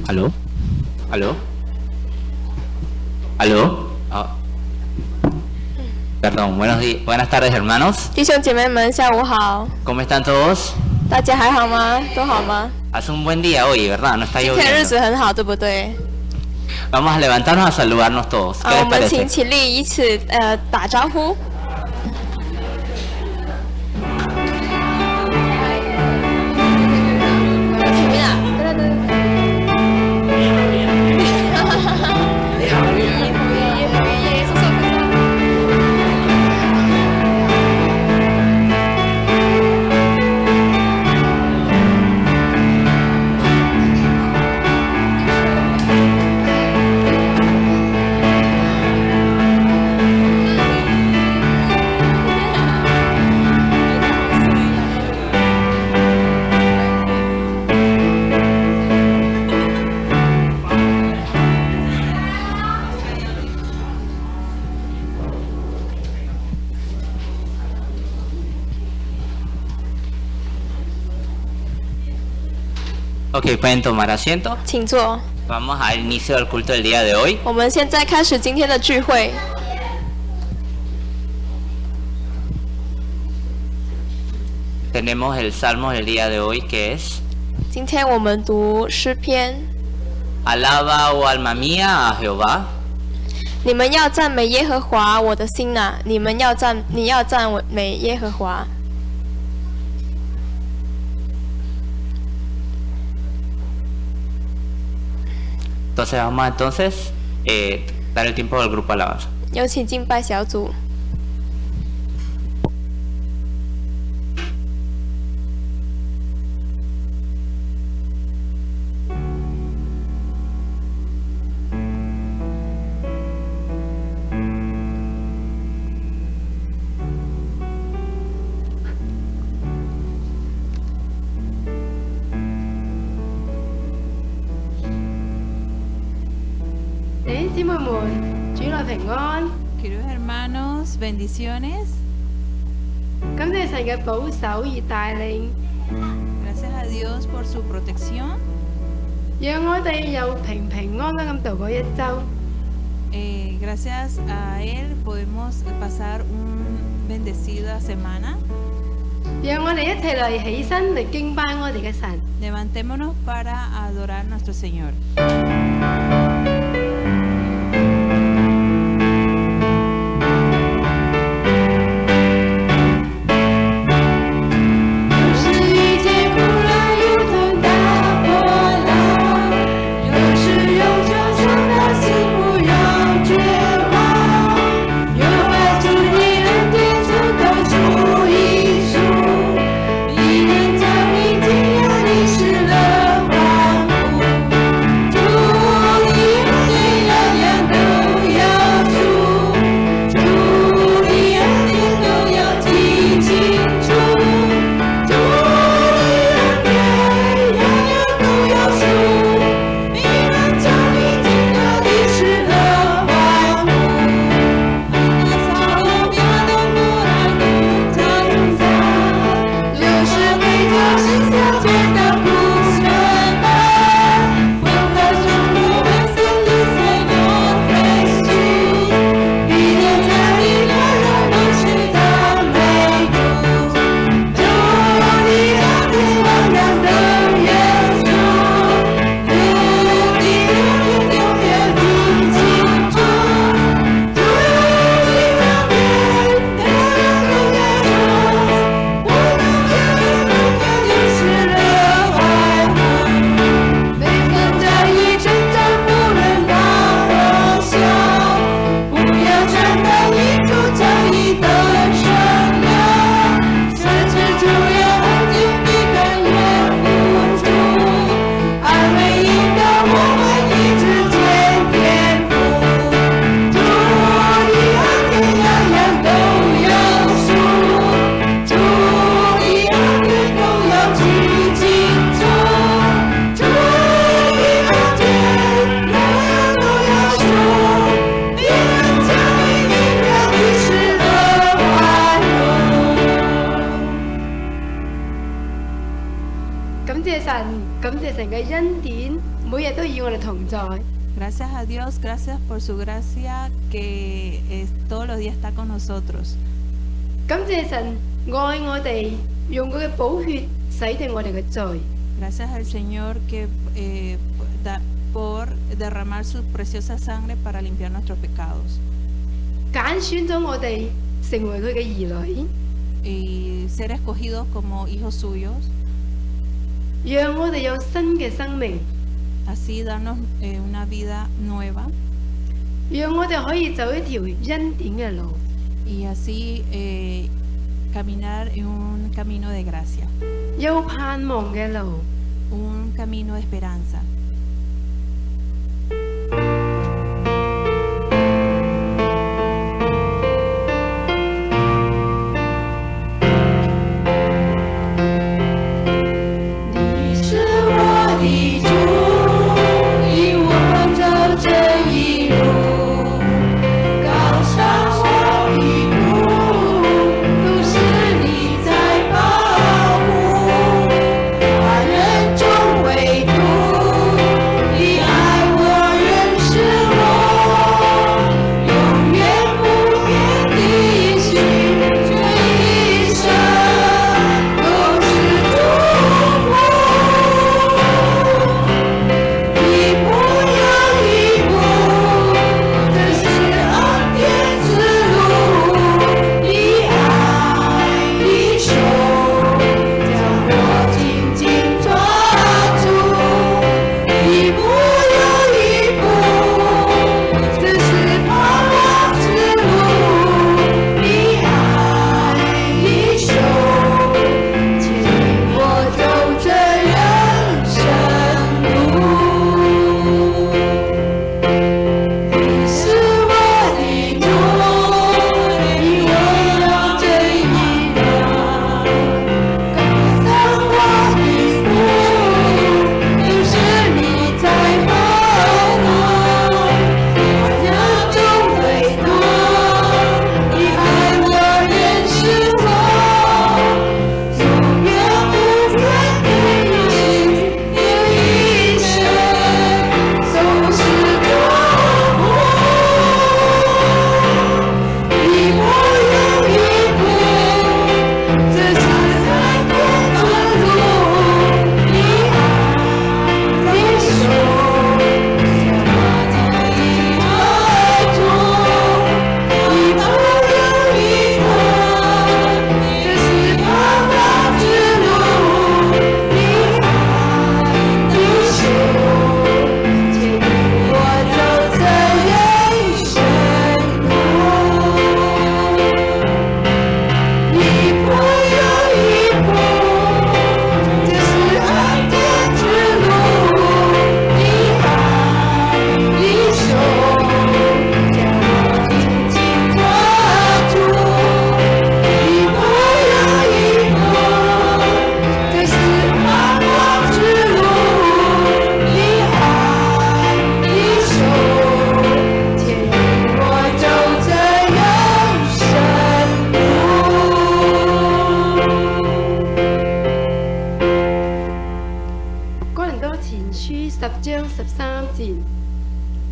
¿Aló? ¿Aló? ¿Aló? Ah, perdón, buenas tardes hermanos. 弟兄姐妹们，下午好， ¿Cómo están todos? 大家还好吗？都好吗？ Hace un buen día hoy, ¿verdad? No está 今天日 lloviendo. 子很好，对不对？ Vamos a levantarnos a saludarnos todos. ¿Qué 我 les 们请 parece? 起立，一起打招呼。前面啊，对对对。你好，你好。Ok, pueden tomar asiento. 请坐。 Vamos al inicio del culto del día de hoy. 我们现在开始今天的聚会。 Tenemos el salmo del día de hoy que es 今天我们读诗篇， Alaba, oh alma mía, a Jehová. 你们要赞美耶和华，我的心哪，你要赞美耶和华。 Entonces vamos entonces dar el tiempo del grupo alabanza. 有请敬拜小组。 弟兄姊妹們，主內平安， Queridos hermanos, bendiciones. 感謝神嘅保守與帶領， Gracias a Dios por su protección. 讓我哋又平平安安咁度過一週。 Gracias a Él podemos pasar una bendecida semana. 讓我哋一齊嚟起身嚟敬拜我哋嘅神。 Levantémonos para adorar a nuestro Señor. 謝神嘅恩典，每日都與我哋同在。 Gracias a Dios, gracias por su gracia que todos los días está con nosotros. 感謝神愛我哋，用佢嘅寶血洗淨我哋嘅罪。 Gracias al Señor que por derramar su preciosa sangre para limpiar nuestros pecados. 揀選咗我哋成為佢嘅兒女， Y ser escogidos como hijos suyos, 讓我哋有新嘅生命， así darnos una vida nueva 讓我哋可以走一條恩典嘅路， y así caminar en un camino de gracia, 有盼望嘅路。 un camino de esperanza.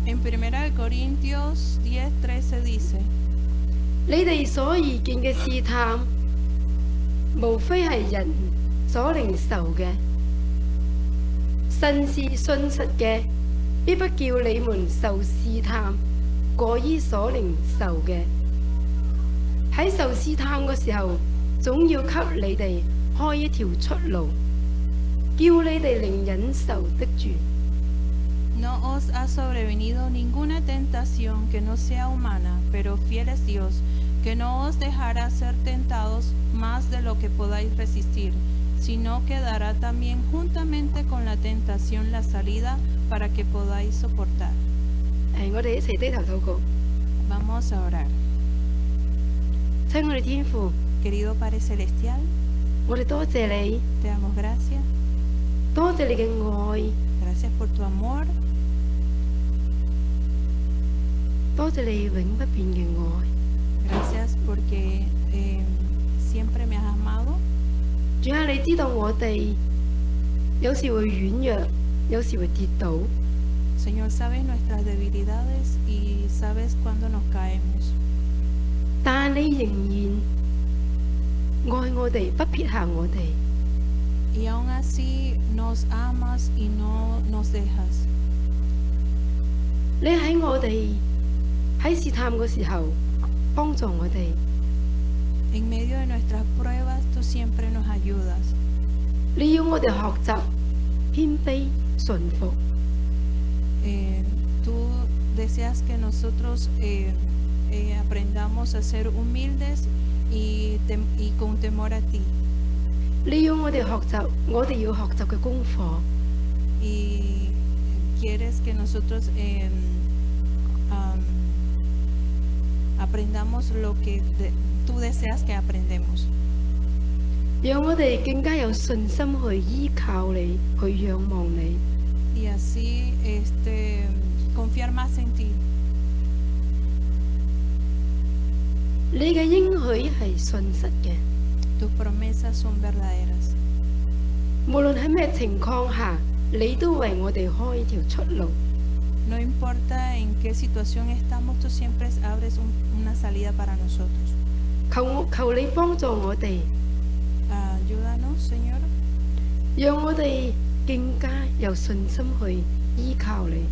En 1 Corintios 10:13 dice: 你哋所遇見嘅試探，無非係人所領受嘅。神是信實嘅，必不叫你們受試探過於所領受嘅。喺受試探嘅時候，總要給你哋開一條出路，叫你哋能忍受得住。 No os ha sobrevenido ninguna tentación que no sea humana, pero fiel es Dios, que no os dejará ser tentados más de lo que podáis resistir, sino que dará también juntamente con la tentación la salida para que podáis soportar. 我哋一齊低頭禱告。 Vamos a orar. 親愛嘅天父， Querido Padre Celestial, 我哋多謝你， te damos gracias. 多謝你嘅愛， Gracias por tu amor. 多謝你永不變嘅愛。 Gracias porque siempre me has amado. 主啊，你知道我哋有時會軟弱，有時會跌倒。 Señor, sabes nuestras debilidades y sabes cuándo nos caemos. 但你仍然愛我哋，不撇下我哋。 Y aún así nos amas y no nos dejas. 你喺我哋喺試探嘅時候幫助我哋。 En medio de nuestras pruebas, tú siempre nos ayudas. 你要我哋學習謙卑順服。 Tú deseas que nosotros aprendamos a ser humildes y con temor a ti. 你要我哋學習我哋要學習嘅功課。 Y quieres que nosotros aprendamos lo que tú deseas que aprendemos. 讓我哋更加有信心去依靠你，去仰望你。 Y así confiar más en ti. 你嘅應許係信實嘅， Tus promesas son verdaderas. 無論喺咩情況下，你都為我哋開條出路。 No importa en qué situación estamos, tú siempre abres una salida para nosotros. 求你幫助我哋， Ayúdanos, Señor, 讓我哋更加有信心去依靠你。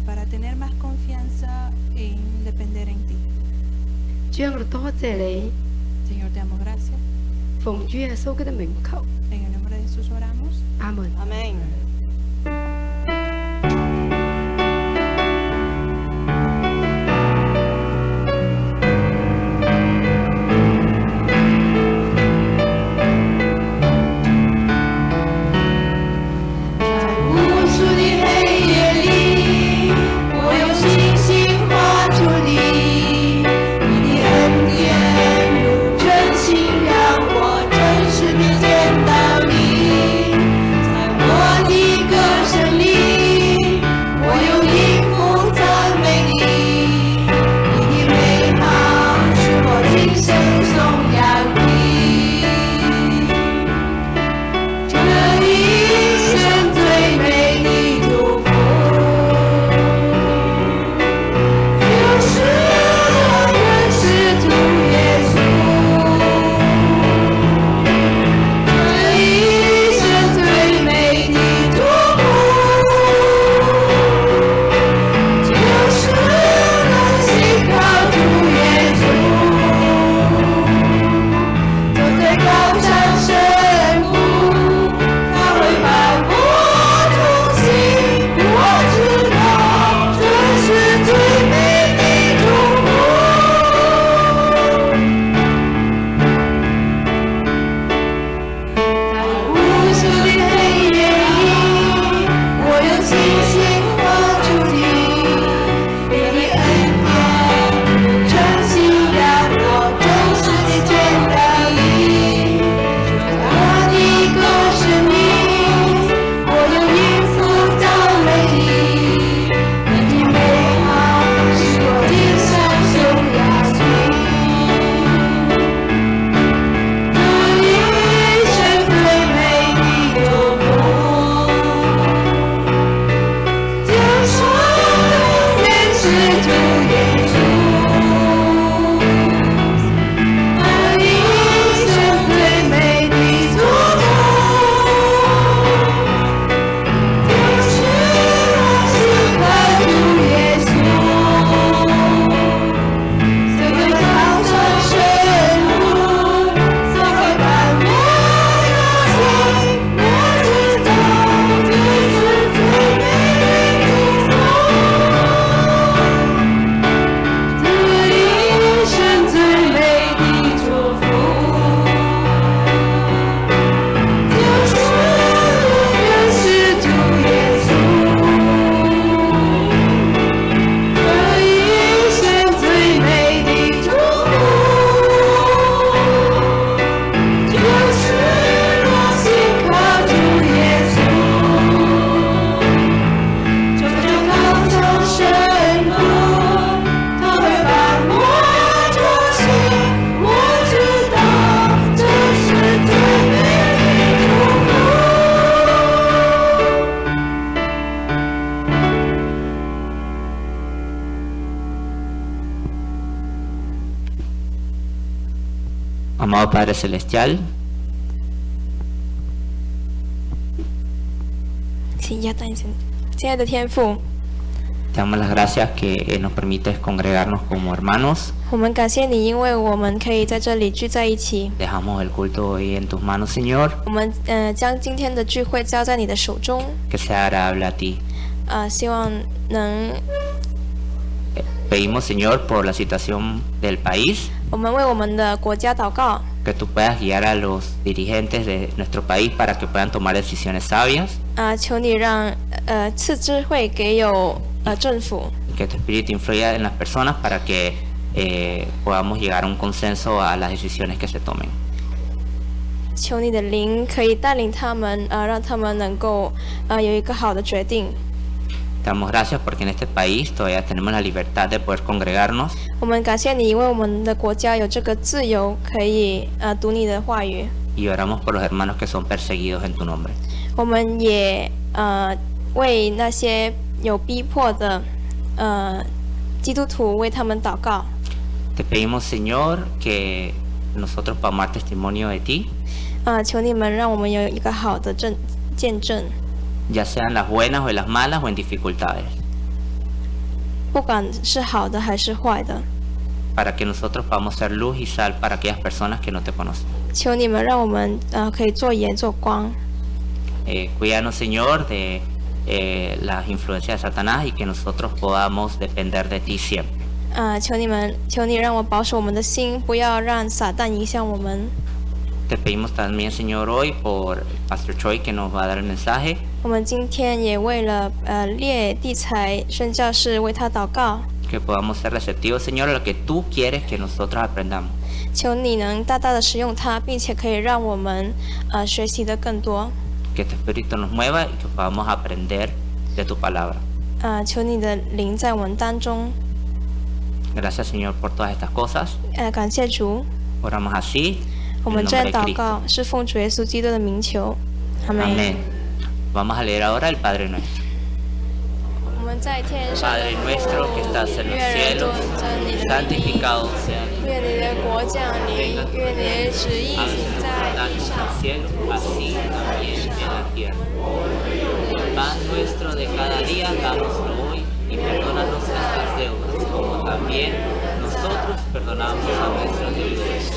para tener más confianza en depender en ti. 主啊，我哋多謝你， Señor, te damos gracias. 奉主耶穌基督名求， En el nombre de Jesús oramos. 阿門。 Amén. What Amado Padre Celestial, 请压淡一些。亲爱的天父， te damos las gracias que nos permites congregarnos como hermanos. 我们感谢你，因为我们可以在这里聚在一起。 Dejamos el culto hoy en tus manos, Señor, 我们将今天的聚会交在你的手中， que sea agradable a ti. 希望能 Pedimos, Señor, por la situación del país, 我们为我们的国家祷告， que tú puedas guiar a los dirigentes de nuestro país para que puedan tomar decisiones sabias, 求你让赐智慧给有政府， que tu espíritu influya en las personas para que podamos llegar a un consenso a las decisiones que se tomen. 求你的灵可以带领他们，让他们能够有一个好的决定。 Te damos gracias porque en este país todavía tenemos la libertad de poder congregarnos 我们感谢你，因为我们的国家有这个自由，可以读你的话语。 y oramos por los hermanos que son perseguidos en tu nombre. 我们也为那些有逼迫的基督徒为他们祷告。 Te pedimos, Señor, que nosotros podamos dar testimonio de ti, 求你们让我们有一个好的见证， ya sean las buenas o las malas o en dificultades, 不管是好的还是坏的。 para que nosotros podamos ser luz y sal para aquellas personas que no te conocen. 求你们让我们可以做盐做光。 Cuídanos, Señor, de las influencias de Satanás y que nosotros podamos depender de ti siempre. 求你让我保守我们的心，不要让撒旦影响我们。 Te pedimos también, Señor, hoy por el Pastor Choi que nos va a dar el mensaje, 我们今天也为了列地才宣教士为他祷告， que podamos ser receptivos, Señor, a lo que tú quieres que nosotros aprendamos. 求你能大大的使用它，并且可以让我们学习的更多。 Que tu Espíritu nos mueva y que podamos aprender de tu palabra. 求你的灵在我们当中。 Gracias, Señor, por todas estas cosas. 感谢主， Oramos así, 我 en 们 el 这样 nombre de 祷 Cristo. 告是奉主耶稣基督的名求，阿门。 Amén. Vamos a leer ahora el Padre Nuestro. 我们在天上的 Padre 父， nuestro que estás en los 愿人 cielos, 尊称你的名， santificado sea tu 愿你的国降临，愿你的旨意 nombre. 行在 Danos 地 en 上 el。cielo, así también en la tierra. El pan nuestro de cada día, dánoslo hoy y perdónanos nuestras deudas, como también nosotros perdonamos a nuestros deudores.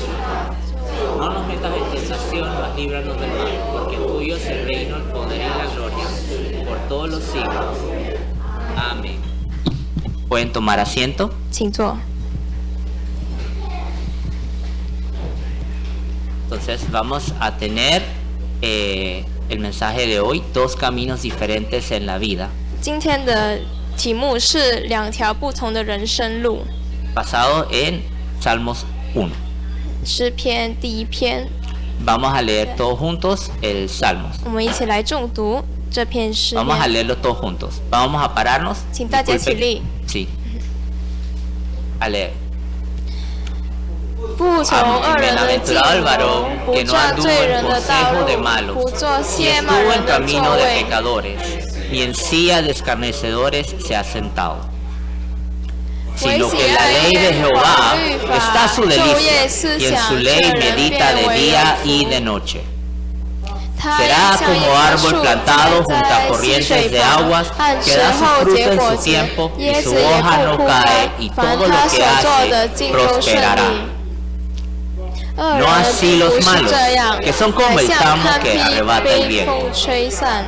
No nos metas en tentación, mas líbranos del mal, porque tuyo es el reino, el poder y la gloria, por todos los siglos. Amén. ¿Pueden tomar asiento? 请坐。 Entonces vamos a tener el mensaje de hoy, dos caminos diferentes en la vida, 今天的题目是两条不同的人生路， basado en Salmos 1. 诗篇第一篇， Vamos a leer todos juntos el Salmos. 我们一起来重读这篇诗 Vamos a 篇。 leerlo todos juntos. Vamos a pararnos. 请大家起 Disculpen. 立， Sí. A leer. 不从恶人的计 Bienaventurado el 谋， varón 不 que no 照 anduvo 罪 en 人的道 consejo de 路， malos, 不做 ni 亵慢 estuvo 人 en 的 camino 座 de 位。 pecadores, ni en silla de escarnecedores se ha sentado. Sino que en la ley de Jehová está su delicia, y en su ley medita de día y de noche. 他 Será 像一 como 棵 árbol 树 plantado 栽 junto a 在溪 corrientes 水 de 旁， aguas, 按 que 时 da su 候 fruto 结 en 果 su 子， tiempo, y 叶 su 子也 hoja 不 no 枯 cae, 干 y，凡 todo 他 lo 所 que 做的 hace 尽都顺 prosperará. 利。恶 No 人 así 并 los 不是 malos, 这样， que son como 乃 el 像 tamo 看 que 披 arrebata el 被 viento. 风吹散。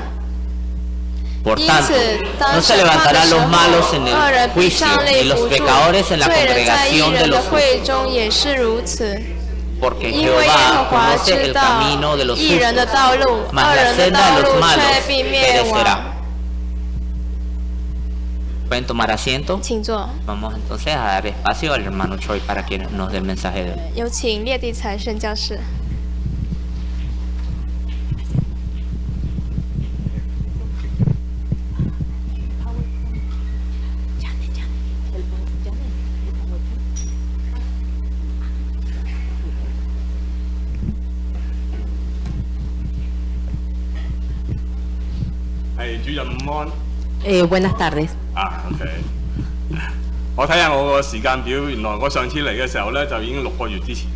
Por 因 tanto, 此，当 no se 审判的 levantarán 时 los 候， malos en 恶人 el 必 juicio, 上 ni 类 los 扶助， pecadores en la 罪人在义 congregación de 人的 los 会 justos. 中也是如此。 Porque 因为耶和 Jehová 华 conoce 知 el 道 camino de los 义人的 justos, 道路， mas 恶 la 人的 senda 道 de 路 los 却 malos 必灭亡。 perecerá. ¿Pueden tomar asiento? 请坐， Vamos entonces a dar espacio al hermano Choi para que nos dé el mensaje de hoy. 有请列地才圣教士。 係主任午安 Buenas tardes. 啊，OK。我睇下我個時間表，原來我上次嚟嘅時候呢，就已經6個月之前。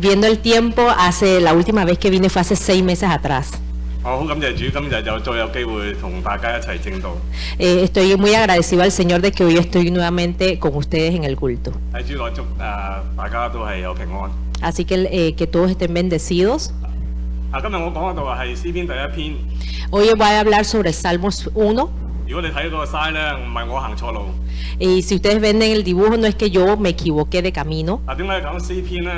Viendo el tiempo, la última vez que vine fue hace 6 meses atrás. 我好感謝主，今日就再有機會同大家一齊證道。Estoy muy agradecido al Señor de que hoy estoy nuevamente con ustedes en el culto. 喺主內祝大家都係有平安。 Así que todos estén bendecidos. 今日我講嗰度係詩篇第1篇。 Hoy voy a hablar sobre Salmos 1. 如果你睇嗰個 sign 呢，唔係我行錯路。 Y si ustedes ven en el dibujo, no es que yo me equivoqué de camino. 點解講詩篇呢？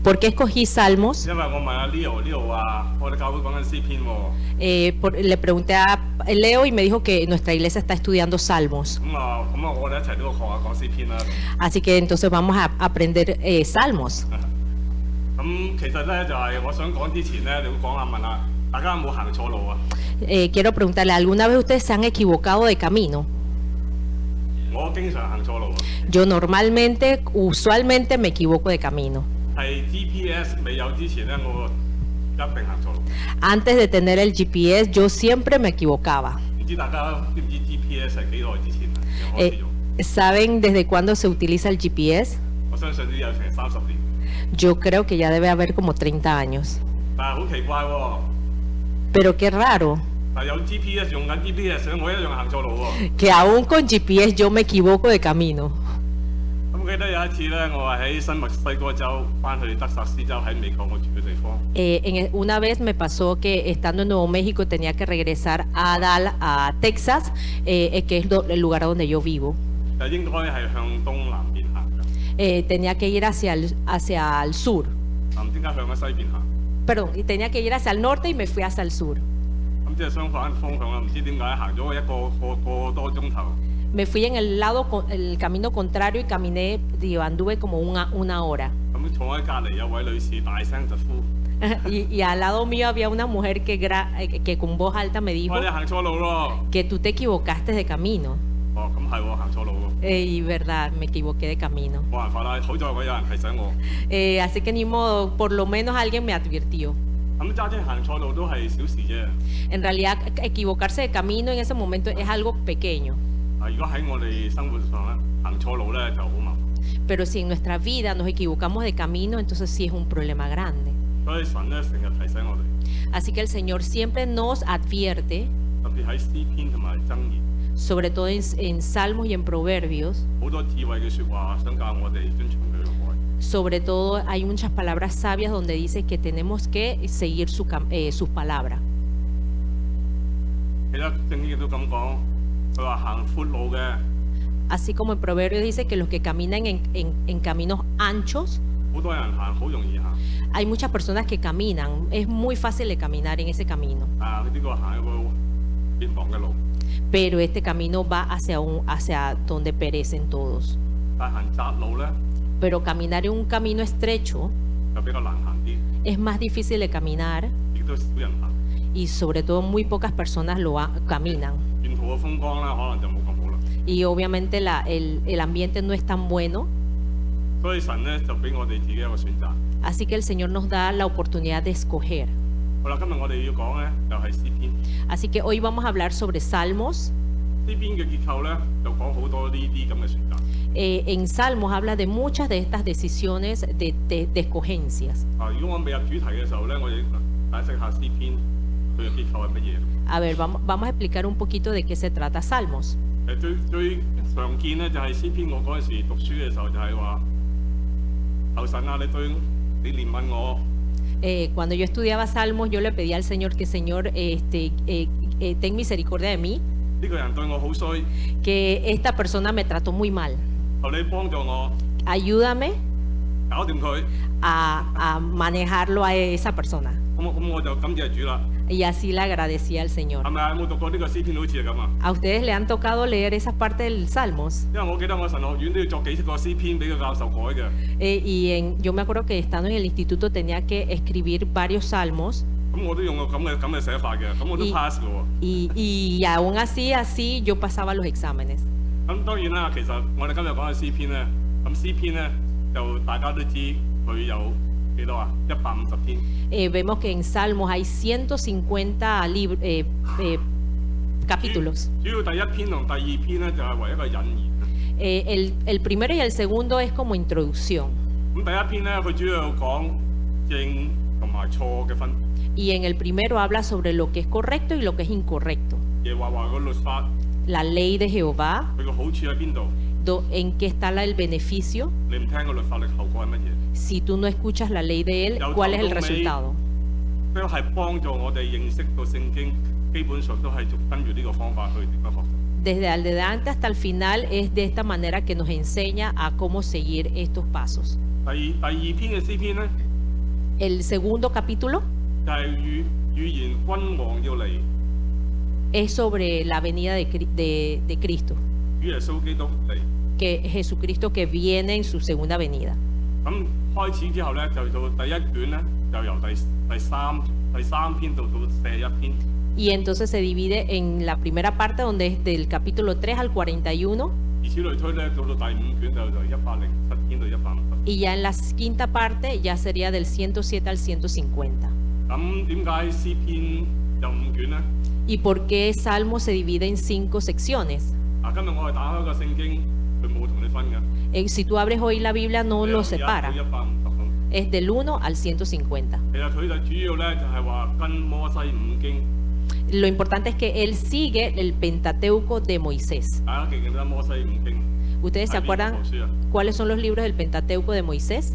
¿Por qué escogí Salmos? 因為我問阿 Leo 話我哋教會講緊詩篇喎。 Le pregunté a Leo y me dijo que nuestra iglesia está estudiando Salmos. 我哋一齊都學下講詩篇啦。 Así que entonces vamos a aprender Salmos. 其實呢，就係我想講之前呢，你會講下問下大家有冇行錯路啊？ Quiero preguntarle, ¿alguna vez ustedes se han equivocado de camino? 我經常行錯路啊。 Yo usualmente me equivoco de camino. 係 GPS 未有之前呢，我一定行錯路。 Antes de tener el GPS, yo siempre me equivocaba. 唔知大家知唔知 GPS 係幾耐之前開始用？ ¿Saben desde cuándo se utiliza el GPS? 我相信都有成30年。 Yo creo que ya debe haber como 30 años. 但係好奇怪喎。 Pero qué raro 但有 GPS 用緊 GPS 我一樣行錯路喎。 que aún con GPS yo me equivoco de camino. 記得有一次呢，我係喺新墨西哥州翻去德薩斯州喺美國我住嘅地方。Una vez me pasó que estando en Nuevo México tenía que regresar a Texas, que es el lugar donde yo vivo. 應該係向東南邊行嘅。 Tenía que ir hacia el sur. 唔知點解向咗西邊行？ Perdón, y tenía que ir hacia el norte y me fui hacia el sur. 咁即係相反方向啦，唔知點解行咗一個多鐘頭。 Me fui en el camino contrario y caminé, anduve como una hora. 咁坐喺隔離有位女士大聲疾呼。y al lado mío había una mujer que con voz alta me dijo 你行錯路咯。 que tú te equivocaste de camino. 咁係喎，行錯路喎。 Y verdad, me equivoqué de camino. 冇辦法啦，好在我有人提醒我。 Así que ni modo, por lo menos alguien me advirtió. 咁揸車行錯路都係小事啫。 En realidad, equivocarse de camino en ese momento es algo pequeño. 如果喺我哋生活上咧，行錯路咧就好麻煩。 Pero si en nuestra vida nos equivocamos de camino, entonces sí es un problema grande. 所以神咧成日提醒我哋。 Así que el Señor siempre nos advierte, 特別喺詩篇同埋箴言， sobre todo en Salmos y en Proverbios, 好多智慧嘅説話想教我哋遵從佢嘅愛。 sobre todo hay muchas palabras sabias donde dice que tenemos que seguir sus palabras. 其實聖經亦都咁講，佢話行闊路嘅， Así como en Proverbios dice que los que caminan en caminos anchos, 好多人行好容易行。 hay muchas personas que caminan, es muy fácil de caminar en ese camino, 呢個行一個偏旁嘅路， pero este camino va hacia donde perecen todos. 但係行窄路咧 Pero caminar en un camino estrecho 就比較難行啲， es más difícil de caminar 亦都少人行。 y sobre todo muy pocas personas caminan. 沿途嘅風光咧，可能就冇咁好啦。 Y obviamente el ambiente no es tan bueno, 所以神咧就俾我哋自己一個選擇。 así que el Señor nos da la oportunidad de escoger. 好啦，今日我哋要講咧就係詩篇。 Así que hoy vamos a hablar sobre Salmos. 詩篇嘅結構咧就講好多呢啲咁嘅選擇。 En Salmos habla de muchas de estas decisiones de escogencias. 如果我未入主題嘅時候咧，我哋解釋下詩篇佢嘅結構係乜嘢。 A ver, vamos a explicar un poquito de qué se trata Salmos. 最常見咧就係詩篇，我嗰陣時讀書嘅時候就係話：求神啊，你憐憫我。 Cuando yo estudiaba Salmos, yo le pedía al Señor que Señor ten misericordia de mí, 呢個人對我好衰， que esta persona me trató muy mal. 求你幫助我 Ayúdame 搞掂佢。 a manejarlo a esa persona. 咁我就感謝主啦。 Y así le agradecía al 係 Señor. 咪啊？有冇讀過呢個詩篇？好似係咁啊。 ¿A ustedes le han tocado leer esa parte del Salmos? 因為我記得我神學院都要作幾個詩篇俾個教授改嘅。 Yo me acuerdo que estando en el instituto tenía que escribir varios salmos 咁我都用過咁嘅寫法嘅，咁我都 pass 嘅喎。 y aún así yo pasaba los exámenes. 咁當然啦，其實我哋今日講嘅詩篇咧，咁詩篇咧就大家都知佢有幾多啊？150篇。Vemos que en Salmos hay 150 capítulos. 主要第一篇同第二篇咧就係為一個引言。El primero y el segundo es como introducción. 咁第一篇咧，佢主要講正同埋錯嘅分。 Y en el primero habla sobre lo que es correcto y lo que es incorrecto. 耶和華個律法， La ley de Jehová, 佢個好處喺邊度？ en qué está el beneficio. 你唔聽個律法，你後果係乜嘢？ Si tú no escuchas la ley de él, ¿cuál es el resultado? 都係幫助我哋認識到聖經，基本上都係跟住呢個方法去點樣學習。 Desde adelante hasta el final es de esta manera que nos enseña a cómo seguir estos pasos. 第二篇嘅詩篇咧， El segundo capítulo 就係預言君王要嚟， es sobre la venida de Cristo, 主耶穌基督嚟。 que Jesucristo que viene en su segunda venida. 咁開始之後咧，就到第一卷咧，就由第三篇到41篇。 Y entonces se divide en la primera parte donde es del capítulo 3 al 41 以此類推咧，到第五卷就107篇到150。 y ya en la quinta parte ya sería del 107 al 150. 咁點解詩篇有5卷咧？ ¿Y por qué Salmo se divide en 5 secciones? 今日我哋打開個聖經，佢冇同你分嘅。 Si tú abres hoy la Biblia no lo separa, 150咁。 es del 1 al 150. 其實佢就主要咧就係話跟摩西五經。 Lo importante es que él sigue el Pentateuco de Moisés. 大家記唔記得摩西五經？ ¿Ustedes se 係邊 acuerdan 部書啊？ cuáles son los libros del Pentateuco de Moisés?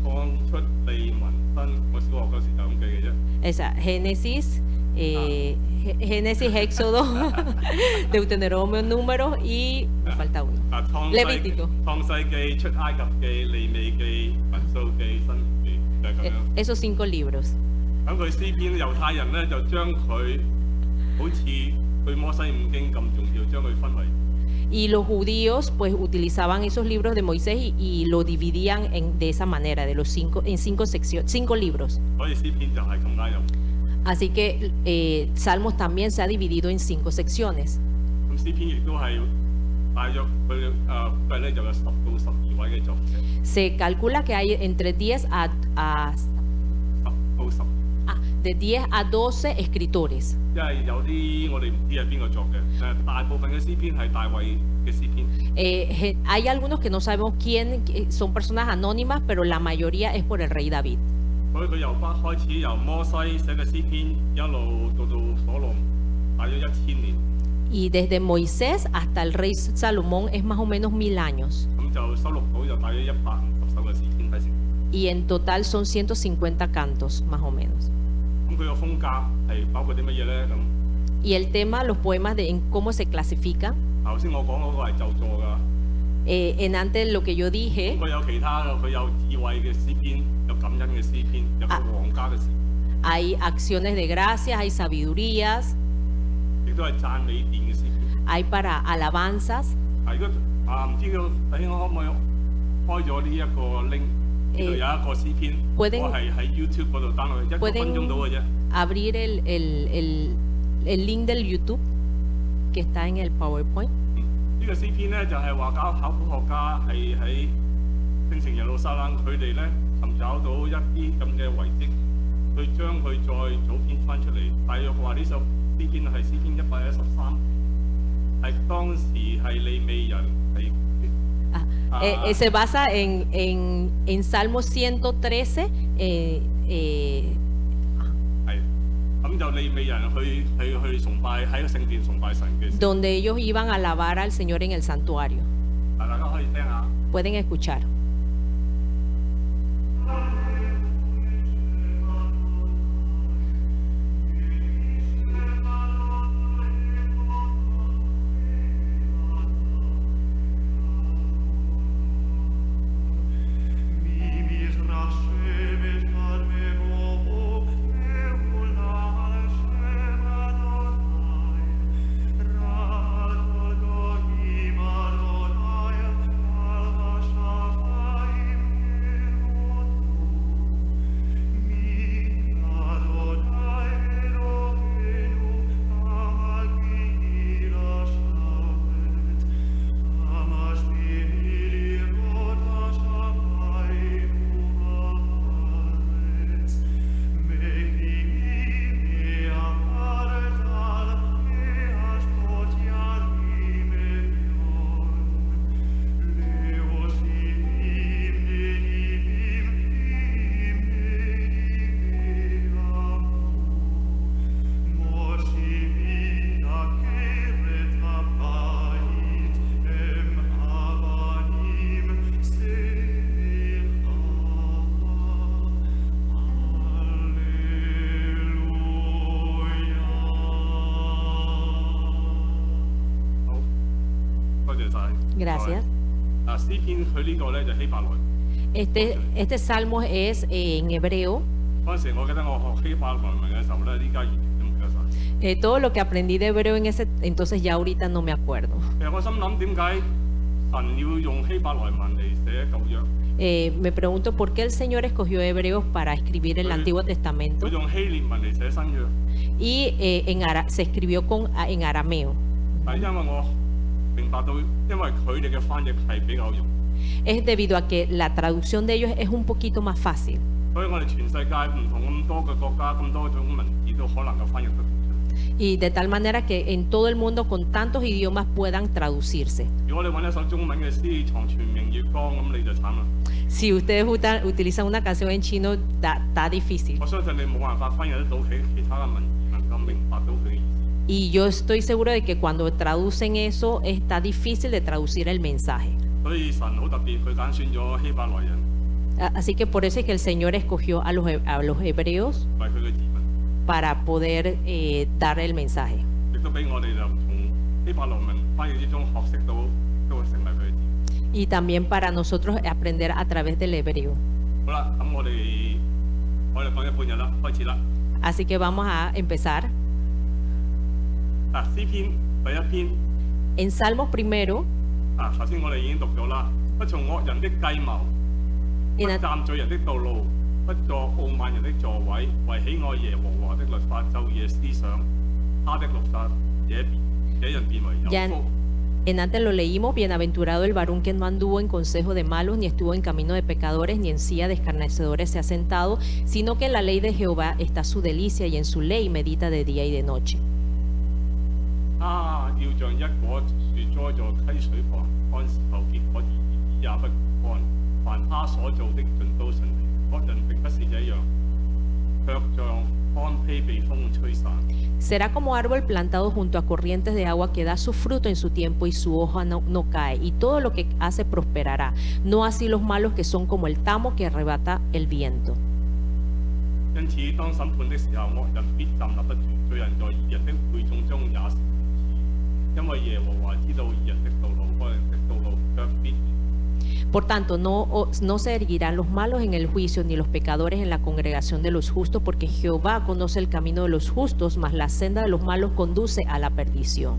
創出利民申，我小學嗰時就咁記嘅啫。 Esa, Génesis, Génesis, Éxodo, Deuteronomio, Números y me falta uno. 創 Levítico. 創世記、出埃及記、利未記、民數記、申記，就係咁樣。 Esos 5 libros. 咁佢詩篇猶太人咧就將佢好似對摩西五經咁重要，將佢分為。 Y los judíos pues utilizaban esos libros de Moisés y lo dividían de esa manera, de los 5 en 5 secciones, 5 libros. 所以詩篇就係咁解入。 Así que Salmos también se ha dividido en 5 secciones. 咁詩篇亦都係大約佢估計咧就有10到12位嘅作者。 Se calcula que hay entre 10 10到10。 de 10 a 12 escritores. 因為有啲我哋唔知係邊個作嘅，大部分嘅詩篇係大衛嘅詩篇。 Hay algunos que no sabemos quién, son personas anónimas, pero la mayoría es por el rey David. 所以佢開始由摩西寫嘅詩篇一路到所羅門，大約1000年。 Y desde Moisés hasta el rey Salomón es más o menos 1000 años. 咁就收錄到就大約150首嘅詩篇喺聖經。 Y en total son 150 cantos, más o menos. 咁佢個風格係包括啲乜嘢咧？咁 Y el tema, los poemas en cómo se clasifican. 頭先我講嗰個係咒詛㗎。 En antes lo que yo dije, 佢有其他嘅，佢有智慧嘅詩篇，有感恩嘅詩篇，有皇家嘅詩， hay acciones de gracias, hay sabidurías, 亦都係讚美殿嘅詩篇。 hay para alabanzas. 如果唔知道弟兄可唔可以開咗呢一個 link？ 呢度有一個詩篇，我係喺 YouTube 嗰度 download 1分鐘到嘅啫。 Abrir el link del YouTube que está en el PowerPoint. 呢個詩篇咧就係話考古學家係喺聖城耶路撒冷，佢哋咧尋找到一啲咁嘅遺跡，去將佢再組編翻出嚟。大約話呢首詩篇係詩篇113，係當時係利未人係。 Se basa en Salmo 113. 咁就利未人去崇拜喺個聖殿崇拜神嘅。 Donde ellos iban a alabar al Señor en el santuario. 大家可以聽下。 Pueden escuchar. 謝晒。 Gracias. 詩篇佢呢個咧就希伯來。 Este salmo es en hebreo. 嗰陣時我記得我學希伯來文嘅時候咧，呢家完全都唔記得晒。 Todo lo que aprendí de hebreo en ese entonces ya ahorita no me acuerdo. 其實我心諗點解神要用希伯來文嚟寫舊約？ Me pregunto por qué el Señor escogió hebreos para escribir el Antiguo Testamento 佢用希臘文嚟寫新約， y se escribió en arameo. 係因為我明白到，因為佢哋嘅翻譯係比較容易， Es debido a que la traducción de ellos es un poquito más fácil. 所以我哋全世界唔同咁多嘅國家咁多種文字都可能夠翻譯得到出嚟。 Y de tal manera que en todo el mundo con tantos idiomas puedan traducirse. 如果你揾一首中文嘅詩藏全明月光，咁你就慘啦。 Si ustedes utilizan una canción en chino, está difícil. 我相信你冇辦法翻譯得到其他嘅文字能夠明白到佢嘅意思。 Y yo estoy seguro de que cuando traducen eso, está difícil de traducir el mensaje. 所以神好特別，佢揀選咗希伯來人 Así que por eso es que el Señor escogió a los hebreos 為佢嘅子民， para poder dar el mensaje. 亦都俾我哋就從希伯來文翻譯之中學識到，都會成為佢嘅子民。 Y también para nosotros aprender a través del hebreo. 好啦，咁我哋講咗半日啦，開始啦。 Así que vamos a empezar. 詩篇第一篇 En Salmos primero, 頭先我哋已經讀咗啦，不從惡人的計謀，不 en, 站罪人的道路，不坐傲慢人的座位，為喜愛耶和華的律法晝夜思想，他的律法這人變為有 ya 福。 en antes lo leímos, bienaventurado el varón que no anduvo en consejo de malos, ni estuvo en camino de pecadores, ni en silla de escarnecedores se ha sentado, sino que en la ley de Jehová está su delicia y en su ley medita de día y de noche. 要像一棵樹栽在溪水旁，按時候結果子，也不乾。凡他所做的盡都順利。惡人並不是這樣，卻像乾披被風吹散。 Será como árbol plantado junto a corrientes de agua que da su fruto en su tiempo y su hoja no cae, y todo lo que hace prosperará. No así los malos que son como el tamo que arrebata el viento. 因此，當審判的時候，惡人必站立不住；罪人在義人的會眾中也是如此。因為耶和華知道義人的道路，惡人的道路卻必。 Por tanto, no se erguirán los malos en el juicio, ni los pecadores en la congregación de los justos, porque Jehová conoce el camino de los justos, mas la senda de los malos conduce a la perdición.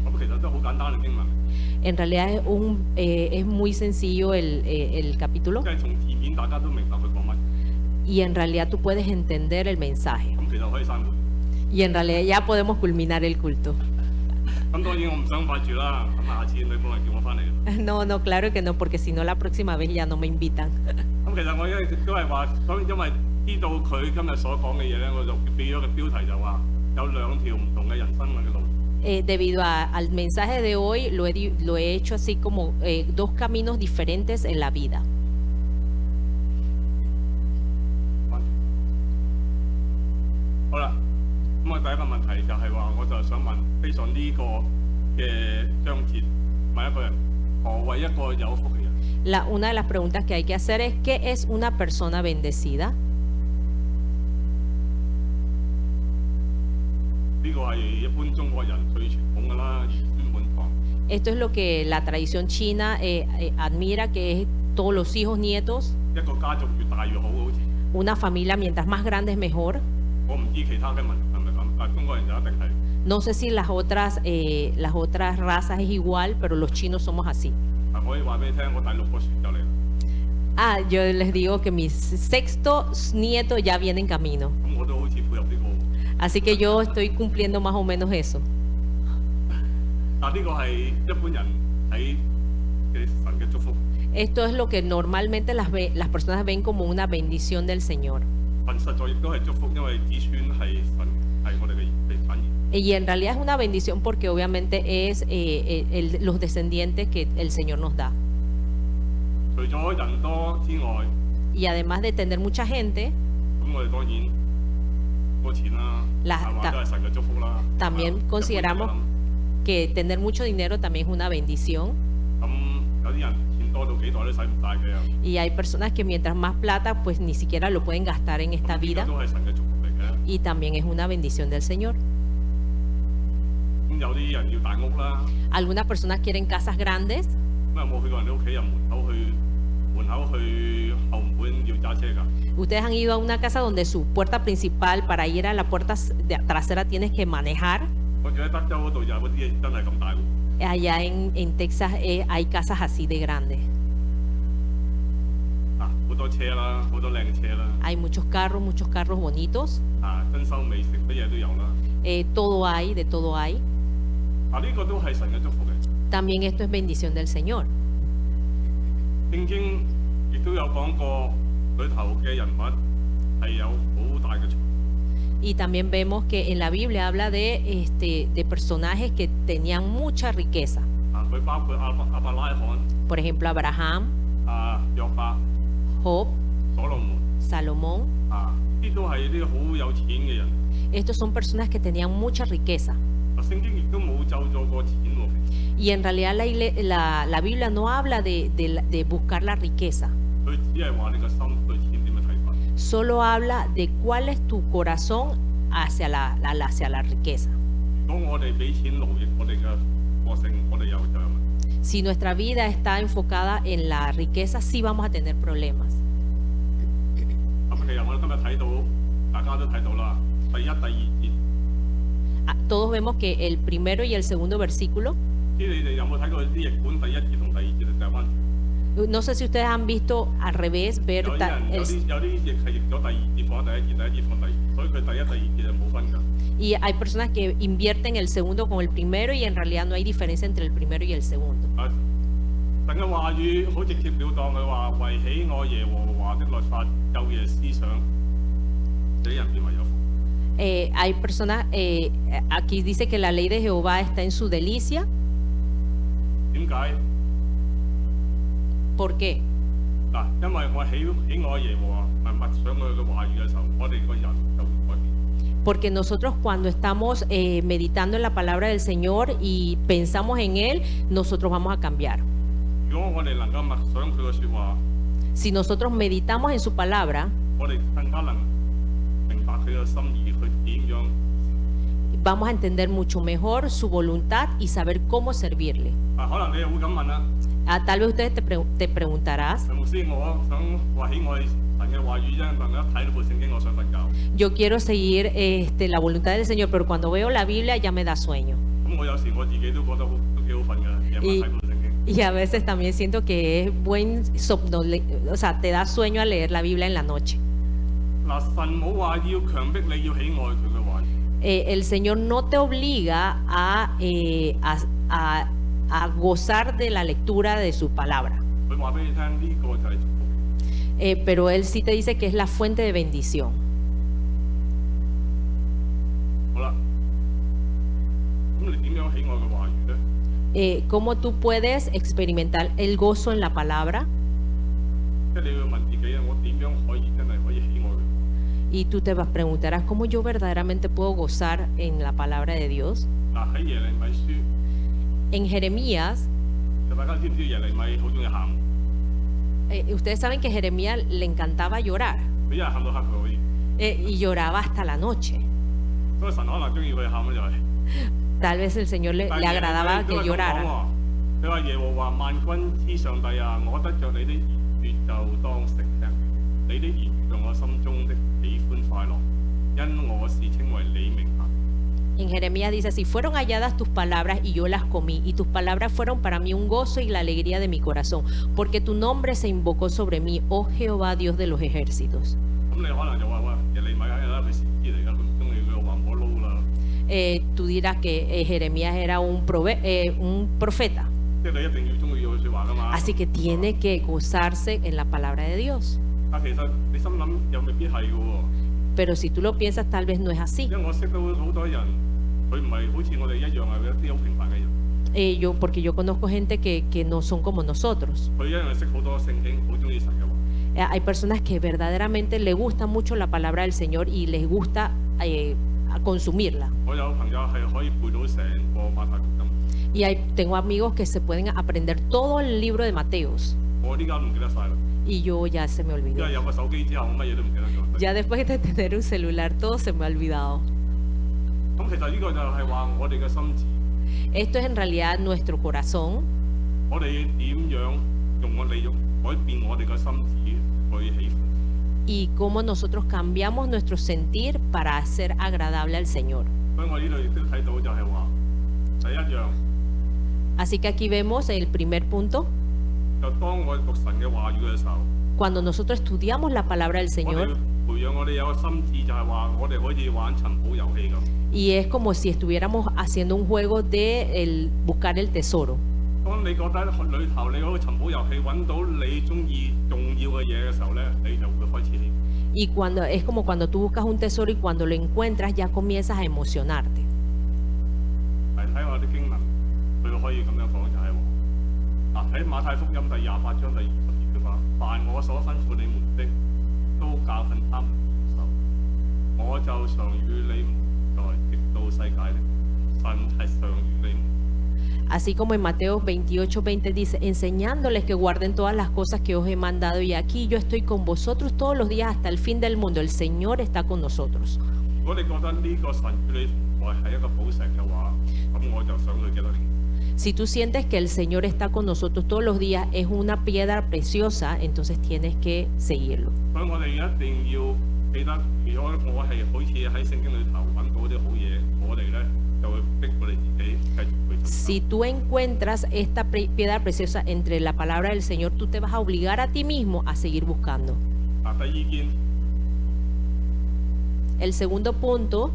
咁其實都好簡單嘅經文， En realidad es muy sencillo el capítulo, 即係從字面大家都明白佢講乜。 y en realidad tú puedes entender el mensaje. 咁其實可以刪會。 Y en realidad ya podemos culminar el culto. 咁當然我唔想快住啦，咁下次女幫人叫我翻嚟。 No, claro que no, porque si no la próxima vez ya no me invitan. 咁其實我一直都係話，咁因為知道佢今日所講嘅嘢咧，我就俾咗個標題就話有兩條唔同嘅人生嘅路。 Debido al mensaje de hoy, lo he hecho así como dos caminos diferentes en la vida. 好啦，咁我第一個問題就係話，我就想問，非常呢個嘅章節問一個人，何謂一個有福嘅人？ Una de las preguntas que hay que hacer es, ¿qué es una persona bendecida? 呢個係一般中國人最傳統㗎啦，兒孫滿堂。 Esto es lo que la tradición china admira, que es todos los hijos, nietos, 一個家族越大越好，好似 una familia mientras más grande es mejor. 我唔知其他嘅民族係咪咁，但係中國人就一定係。 No sé si las otras razas es igual, pero los chinos somos así. 我可以話俾你聽，我第六個船就嚟啦。 Yo les digo que mi sexto nieto ya viene en camino. 咁我都好似配合呢個。 Así que yo estoy cumpliendo más o menos eso. 但呢個係一般人睇嘅神嘅祝福。 Esto es lo que normalmente las personas ven como una bendición del Señor. 神實在亦都係祝福，因為子孫係神係我哋嘅產業。 Y en realidad es una bendición porque obviamente es los descendientes que el Señor nos da. 除咗人多之外， Y además de tener mucha gente, 咁我哋當然多錢啦，係嘛都係神嘅祝福啦。 también consideramos que tener mucho dinero también es una bendición. 咁有啲人錢多到幾代都使唔晒嘅。 Y hay personas que mientras más plata, pues ni siquiera lo pueden gastar en esta vida. 都係神嘅祝福嚟嘅。 Y también es una bendición del Señor. 咁有啲人要大屋啦， Algunas personas quieren casas grandes. 咁有冇去過人哋屋企入門口去後門要揸車㗎？ Ustedes han ido a una casa donde su puerta principal para ir a la puerta trasera tienes que manejar. 我住喺德州嗰度就有嗰啲真係咁大屋， Allá en Texas hay casas así de grandes. 好多車啦，好多靚車啦， Hay muchos carros bonitos. 珍饈美食乜嘢都有啦。 Todo hay, de todo hay. 呢個都係神嘅祝福嘅。 También esto es bendición del Señor. 聖經亦都有講過，裏頭嘅人物係有好大嘅財。 Y también vemos que en la Biblia habla de personajes que tenían mucha riqueza. 佢包括亞伯拉罕、 Por ejemplo, Abraham, 約伯、 Job, 所羅門 Salomón. 呢啲都係啲好有錢嘅人。 Estos son personas que tenían mucha riqueza. 聖經亦都冇咒咗過錢喎， Y en realidad la Biblia no habla de buscar la riqueza. 佢只係話你個心對錢點樣睇法。 Solo habla de cuál es tu corazón hacia la riqueza. 如果我哋俾錢奴役我哋嘅個性，我哋有就有問題。 Si nuestra vida está enfocada en la riqueza, sí vamos a tener problemas. 咁其實我哋今日睇到，大家都睇到啦，第一、第二節。 Todos vemos que el primero y el segundo versículo. 知你哋有冇睇過啲譯本第一節同第二節就掉翻？ No sé si ustedes han visto al revés, ver 有啲人有啲譯係譯咗第二節放第一節，第一節放第二節，所以佢第一、第二節就冇分㗎。 y hay personas que invierten el segundo con el primero y en realidad no hay diferencia entre el primero y el segundo. 神嘅話語好直接了當，佢話為喜愛耶和華的律法晝夜思想，這人便為有福。 Hay personas, aquí dice que la ley de Jehová está en su delicia. 點解？ ¿Por qué? 因為我喜愛耶和華，默想佢嘅話語嘅時候，我哋個人就會改變。 Porque nosotros cuando estamos meditando en la palabra del Señor y pensamos en Él, nosotros vamos a cambiar. 如果我哋能夠默想佢嘅説話， Si nosotros meditamos en su palabra, 我哋更加能明白佢嘅心意，佢點樣。 vamos a entender mucho mejor su voluntad y saber cómo servirle. 可能你又會咁問啦， Tal vez ustedes te preguntarás, 牧師，我想話喜愛神嘅話語啫，但係一睇到部聖經，我想瞓覺。 yo quiero seguir la voluntad del Señor, pero cuando veo la Biblia ya me da sueño. 咁我有時我自己都覺得都幾好瞓㗎，夜晚睇部聖經。 Y a veces también siento que es buen o sea, te da sueño al leer la Biblia en la noche. 神冇話要強迫你要喜愛佢嘅話語。 El Señor no te obliga a gozar de la lectura de su palabra. 佢話俾你聽，呢個就係祝福。 Pero Él sí te dice que es la fuente de bendición. 好啦，咁你點樣喜愛嘅話語咧？ ¿Cómo tú puedes experimentar el gozo en la palabra? 即係你要問自己啊，我點樣可以真係可以喜愛佢？ Y tú te preguntarás, ¿cómo yo verdaderamente puedo gozar en la palabra de Dios? 喺耶利米書， En Jeremías, 大家知唔知耶利米好中意喊？ ustedes saben que Jeremías le encantaba llorar 佢一日喊到黑佢可以， y lloraba hasta la noche. 所以神可能中意佢喊就係。 Tal vez el Señor le 但係 agradaba 都 que 係咁講 llorara. 喎，佢話耶和華萬軍之上帝啊，我得着你的言語就當食吃，你的言語在我心中的喜歡快樂，因我是稱為你名下。 En Jeremías dice, si fueron halladas tus palabras y yo las comí, y tus palabras fueron para mí un gozo y la alegría de mi corazón, porque tu nombre se invocó sobre mí, oh Jehová, Dios de los ejércitos. 咁你可能就話喂，耶利米係佢先知嚟㗎，咁中意佢話我撈啦。 Tú dirás que Jeremías era un profeta, 即係你一定要中意佢説話㗎嘛。 así que tiene que gozarse en la palabra de Dios. 但其實你心諗又未必係㗎喎， Pero si tú lo piensas, tal vez no es así. 因為我識到好多人，佢唔係好似我哋一樣係一啲好平凡嘅人， Porque yo conozco gente que no son como nosotros. 佢一樣係識好多聖經，好中意神嘅話。 Hay personas que verdaderamente le gusta mucho la palabra del Señor y les gusta a consumirla. 我有朋友係可以背到成個馬太福音， Y tengo amigos que se pueden aprender todo el libro de Mateos. 我呢家唔記得晒啦， Y yo ya se me 因 olvidó. 為有個手機之後，我乜嘢都唔記得咗。 Ya después de tener un celular, todo se me ha olvidado. 咁其實呢個就係話我哋嘅心智， Esto es en realidad nuestro corazón. 我哋點樣用我哋改變我哋嘅心智去喜歡？ Y cómo nosotros cambiamos nuestro sentir para ser agradable al Señor. 所以我呢度亦都睇到就係話，第一樣 Así que aquí vemos el primer punto. 就當我哋讀神嘅話語嘅時候， Cuando nosotros estudiamos la palabra del 我哋 Señor, 培養我哋有個心智，就係話我哋可以玩尋寶遊戲咁。 y es como si estuviéramos haciendo un juego de buscar el tesoro. 當你覺得裏頭你嗰個尋寶遊戲揾到你中意重要嘅嘢嘅時候咧，你就會開始喜歡。 Y cuando es como cuando tú buscas un tesoro y cuando lo encuentras ya comienzas a emocionarte. 係睇我啲經文，佢可以咁樣講就係話，喺馬太福音第28章第20節嘅話，凡我所吩咐你們的，都教訓他們遵守，我就常與你們在直到世界的。神係常與你們。 Así como en Mateo 28:20 dice, enseñándoles que guarden todas las cosas que os he mandado, y aquí yo estoy con vosotros todos los días hasta el fin del mundo. El Señor está con nosotros. 如果你覺得呢個神與你同在係一個寶石嘅話，咁我就想佢幾多年。 Si tú sientes que el Señor está con nosotros todos los días, es una piedra preciosa, entonces tienes que seguirlo. 所以我哋一定要記得，如果我係好似喺聖經裏頭揾到啲好嘢，我哋咧就會逼我哋自己繼續去尋找。 Si tú encuentras esta piedra preciosa entre la palabra del Señor, tú te vas a obligar a ti mismo a seguir buscando. 第二件 El segundo punto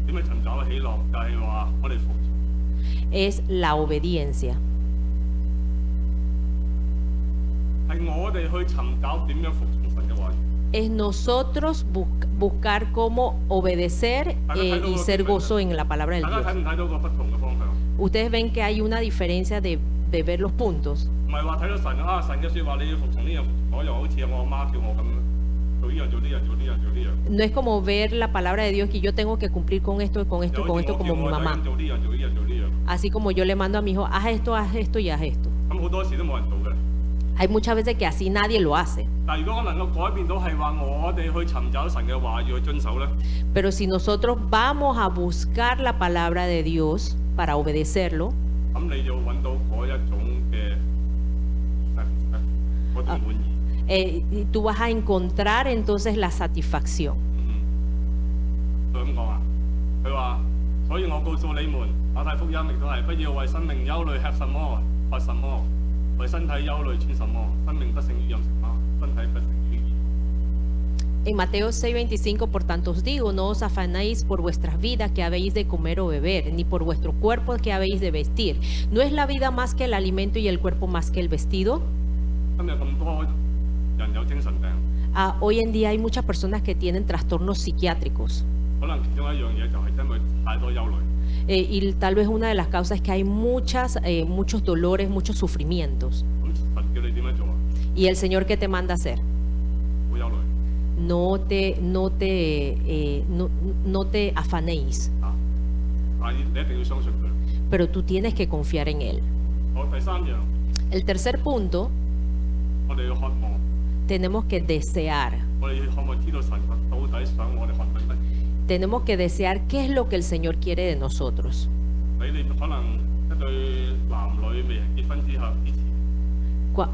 點樣尋找喜樂，就係話我哋服從。 es la obediencia. 係我哋去尋找點樣服從神嘅話語。 Es nosotros buscar cómo obedecer y ser gozo en la palabra del 大家睇 Dios. 唔睇到個不同嘅方向？ Ustedes ven que hay una diferencia de ver los puntos. 唔係話睇到神啊，神嘅説話你要服從呢樣服從嗰樣，好似我阿媽叫我咁做呢樣做呢樣做呢樣做呢樣。 No es como ver la palabra de Dios que yo tengo que cumplir con esto, con esto, 又 con 好似 esto 我 como 叫 mi 我仔 mamá. 做呢樣做呢樣做呢樣。 Así como yo le mando a mi hijo, haz esto y haz esto. 咁好多時都冇人做嘅。 Hay muchas veces que así nadie lo hace. 但係如果我能夠改變到係話我哋去尋找神嘅話語去遵守咧， Pero si nosotros vamos a buscar la palabra de Dios para obedecerlo, 咁你就揾到嗰一種嘅嗰種滿意。y tú vas a encontrar entonces la satisfacción. 佢咁講啊，佢話：所以我告訴你們，馬太福音亦都係不要為生命憂慮吃什麼喝什麼，為身體憂慮穿什麼。生命不勝於飲食嗎？身體不勝於衣服。 En Mateo 6:25, por tanto os digo, no os afanéis por vuestras vidas que habéis de comer o beber, ni por vuestro cuerpo que habéis de vestir. ¿No es la vida más que el alimento y el cuerpo más que el vestido? 今日咁多人有精神病， Hoy en día hay muchas personas que tienen trastornos psiquiátricos. 可能其中一樣嘢就係因為太多憂慮。 Y tal vez una de las causas es que hay muchos dolores, muchos sufrimientos. 咁神叫你點樣做啊？ Y el Señor, ¿qué te manda a hacer? 好憂慮 No te afanéis, 啊！但係你一定要相信佢。 pero tú tienes que confiar en Él. 好，第三樣， El tercer punto, 我哋要渴望， tenemos que desear. 我哋可唔可以知道神到底想我哋學緊乜嘢？ Tenemos que desear qué es lo que el Señor quiere de nosotros. 你哋可能一對男女未結婚之前，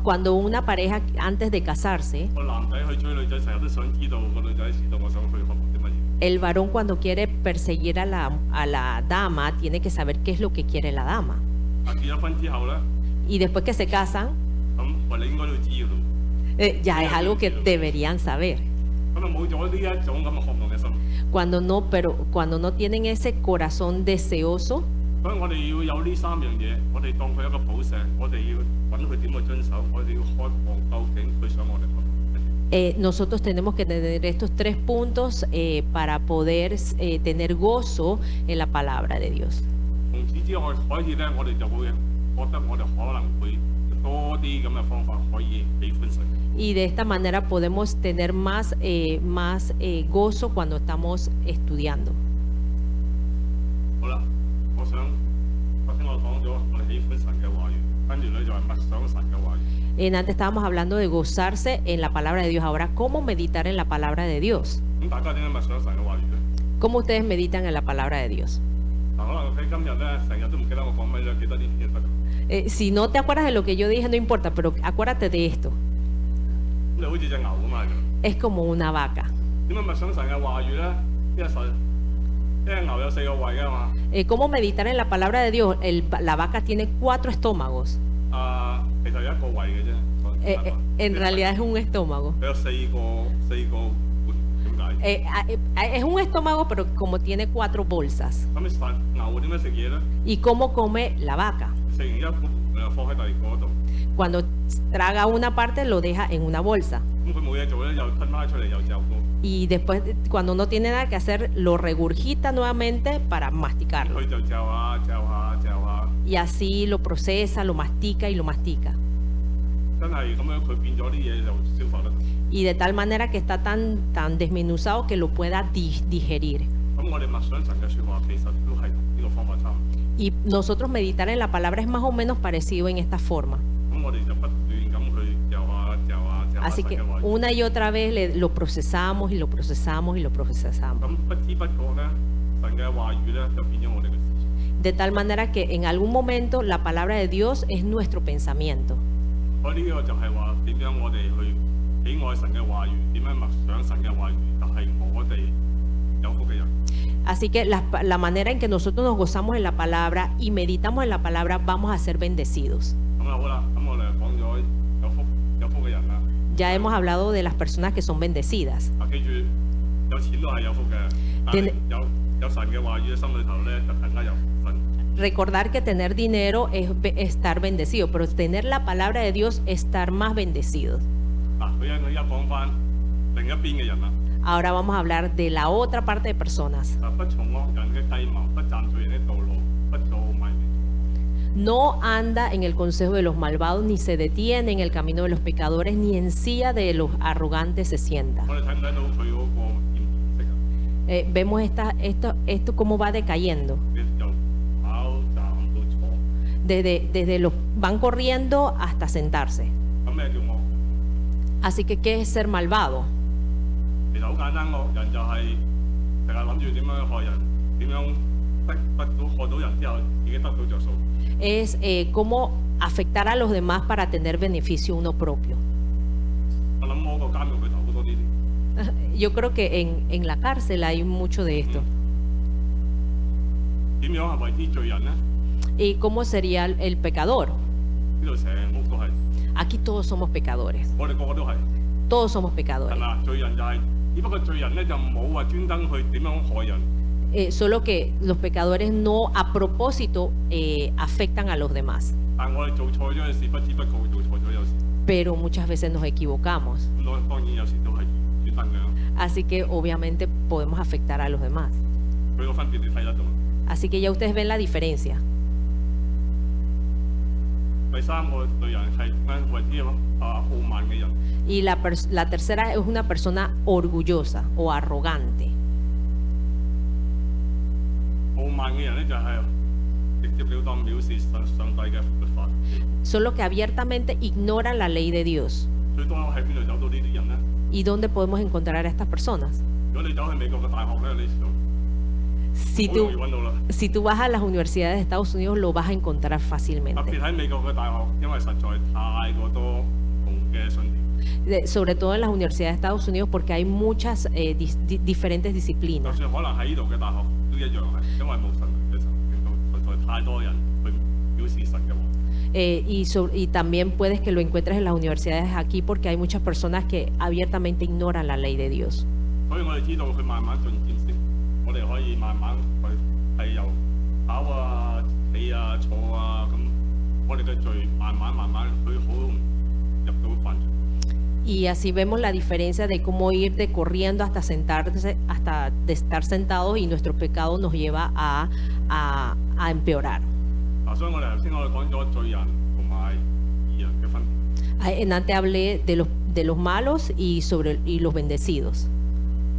Cuando una pareja antes de casarse, 個男仔去追女仔，成日都想知道個女仔知道我想去學啲乜嘢。 el varón cuando quiere perseguir a la dama, tiene que saber qué es lo que quiere la dama. 但結咗婚之後咧， Y después que se casan, 咁你應該都知㗎咯。 ya es algo que deberían saber. 咁啊冇咗呢一種咁嘅渴望嘅心， Cuando no tienen ese corazón deseoso, 所以我哋要有呢三樣嘢，我哋當佢一個寶石，我哋要揾佢點去遵守，我哋要渴望究竟佢想我哋學乜嘢。 nosotros tenemos que tener estos 3 puntos para poder tener gozo en la palabra de Dios. 從此之外，可以咧，我哋就會覺得我哋可能會多啲咁嘅方法可以喜歡神。 Y de esta manera podemos tener más gozo cuando estamos estudiando. 好啦，我想頭先我講咗我哋喜歡神嘅話語，跟住咧就係默想神嘅話語。 Antes estábamos hablando de gozarse en la palabra de Dios. Ahora, ¿cómo meditar en la palabra de Dios? 咁大家點樣默想神嘅話語咧？ ¿Cómo ustedes meditan en la palabra de Dios? 第可能喺今日咧，成日都唔記得我講乜嘢，記得呢啲就得。 Si no te acuerdas de lo que yo dije, no importa, pero acuérdate de esto. 咁你好似隻牛咁嘛， Es como una vaca. 點解默想神嘅話語咧？因為牛有4個胃㗎嘛。 ¿Cómo meditar en la palabra de Dios? La vaca tiene 4 estómagos. 其實有一個胃嘅啫。 En realidad es un estómago. 佢有4個碗，點解？ Es un estómago, pero como tiene 4 bolsas. 咁牛點樣食嘢咧？ ¿Y cómo come la vaca? 食完一盤放喺第二個度。 Cuando traga una parte, lo deja en una bolsa. 咁佢冇嘢做咧，又吞翻出嚟又嚼過。 Y después, cuando no tiene nada que hacer, lo regurgita nuevamente para masticarlo. 佢就嚼下嚼下嚼下。 Y así lo procesa, lo mastica y lo mastica. 真係咁樣，佢變咗啲嘢就消化得。 Y de tal manera que está tan desmenuzado que lo pueda digerir. 咁我哋默想神嘅説話，其實都係呢個方法差唔多。 Y nosotros meditar en la palabra es más o menos parecido en esta forma. 咁我哋就不斷咁去嚼下嚼下嚼下 Así 神 que 嘅話語。 una y otra vez lo procesamos y lo procesamos y lo procesamos. 咁不知不覺咧，神嘅話語咧就變咗我哋嘅思想。 De tal manera que en algún momento la palabra de Dios es nuestro pensamiento. 所以呢個就係話點樣我哋去喜愛神嘅話語，點樣默想神嘅話語，就係我哋有福嘅人。 Así que la manera en que nosotros nos gozamos en la palabra y meditamos en la palabra, vamos a ser bendecidos. 咁好啦，咁我哋講咗有福嘅人啦。 Ya hemos hablado de las personas que son bendecidas. 記住，有錢都係有福嘅，但係有神嘅話語喺心裏頭咧，就更加有福分。 Recordar que tener dinero es estar bendecido, pero tener la palabra de Dios es estar más bendecidos. 佢一講翻另一邊嘅人啦。 Ahora vamos a hablar de la otra parte de personas. 不從惡人嘅計謀，不站罪人嘅道路，不做賣名。 No anda en el consejo de los malvados, ni se detiene en el camino de los pecadores, ni en silla de los arrogantes se sienta. 我哋睇唔睇到佢嗰個顏色啊？ Vemos esto cómo va decayendo. 由跑站到坐。 Desde los van corriendo hasta sentarse. 咁咩叫惡？ Así que, ¿qué es ser malvado? 其實好簡單，惡人就係成日諗住點樣害人，點樣害到人之後，自己得到着數。 Es cómo afectar a los demás para tener beneficio uno propio. 我諗我個監獄裏頭好多呢啲。 Yo creo que en la cárcel hay mucho de esto. 點樣係為之罪人呢？ ¿Y cómo sería el pecador? 呢度成屋都係， Aquí todos somos pecadores. 我哋個個都係， Todos somos 係 pecadores. 咪啊？罪人就係，只不過罪人咧就冇話專登去點樣害人。 Solo que los pecadores no a propósito afectan a los demás. 但我哋做錯咗嘅事，不知不覺會做錯咗有時。 Pero muchas veces nos equivocamos. 咁我當然有時都係專登嘅。 Así que obviamente podemos afectar a los demás. 佢個分別你睇得到。 Así que ya ustedes ven la diferencia. 第三個罪人係為啲傲慢嘅人。 Y la tercera es una persona orgullosa o arrogante. 傲慢嘅人咧就係直接了當藐視上帝嘅律法。 Son los que abiertamente ignoran la ley de Dios. 最多喺邊度找到呢啲人咧？ ¿Y dónde podemos encontrar a estas personas? 如果你走去美國嘅大學咧，你就 Si 好 tú, 容易揾到啦。 si tú vas a las universidades de Estados Unidos, lo vas a encontrar 特 fácilmente. 別喺美國嘅大學，因為實在太過多唔同嘅信念。 Sobre todo en las universidades de Estados Unidos, porque hay muchas diferentes 就 disciplinas. 算可能喺呢度嘅大學都一樣係，因為冇神嘅時候，令到實在太多人去表示神嘅話。 Y también puedes que lo encuentres en las universidades aquí, porque hay muchas personas que abiertamente ignoran la ley de Dios. 所以我哋知道佢慢慢進展先，我哋可以慢慢去係由跑啊、企啊、坐啊咁，我哋嘅罪慢慢佢好入到犯罪。 Y así vemos la diferencia de cómo ir de corriendo hasta sentarse, hasta de estar sentados, y nuestro pecado nos lleva a empeorar. 所以我哋頭先講咗罪人同埋義人嘅分別。 Antes hablé de los malos y los bendecidos.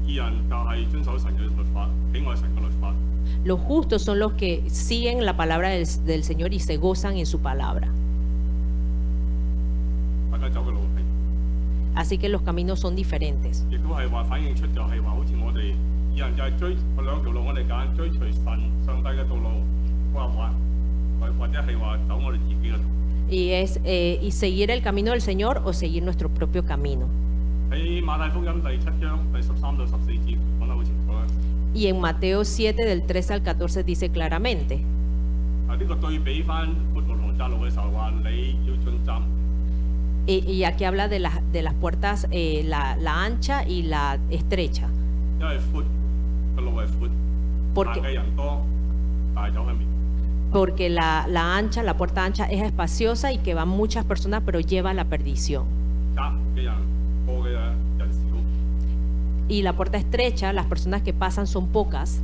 義人就係遵守神嘅律法，喜愛神嘅律法。 Los justos son los que siguen la palabra del Señor y se gozan en su palabra. 大家走嘅路係， Así que los caminos son diferentes. 亦都係話反映出就係話，好似我哋義人就係追兩條路，我哋揀追隨上帝嘅道路，或者係話走我哋自己嘅路。y seguir el camino del Señor o seguir nuestro propio camino. 喺馬太福音第7章第13到14節講得好清楚啦。Y en Mateo 7 del 13 al 14 dice claramente. 呢個對比翻闊路同窄路嘅時候，話你要進站。Y aquí habla de las puertas, la ancha y la estrecha. 因為闊嘅路係闊，行嘅人多，但係走喺面。Porque la puerta ancha es espaciosa y que van muchas personas, pero lleva a la perdición. Y la puerta estrecha, las personas que pasan son pocas.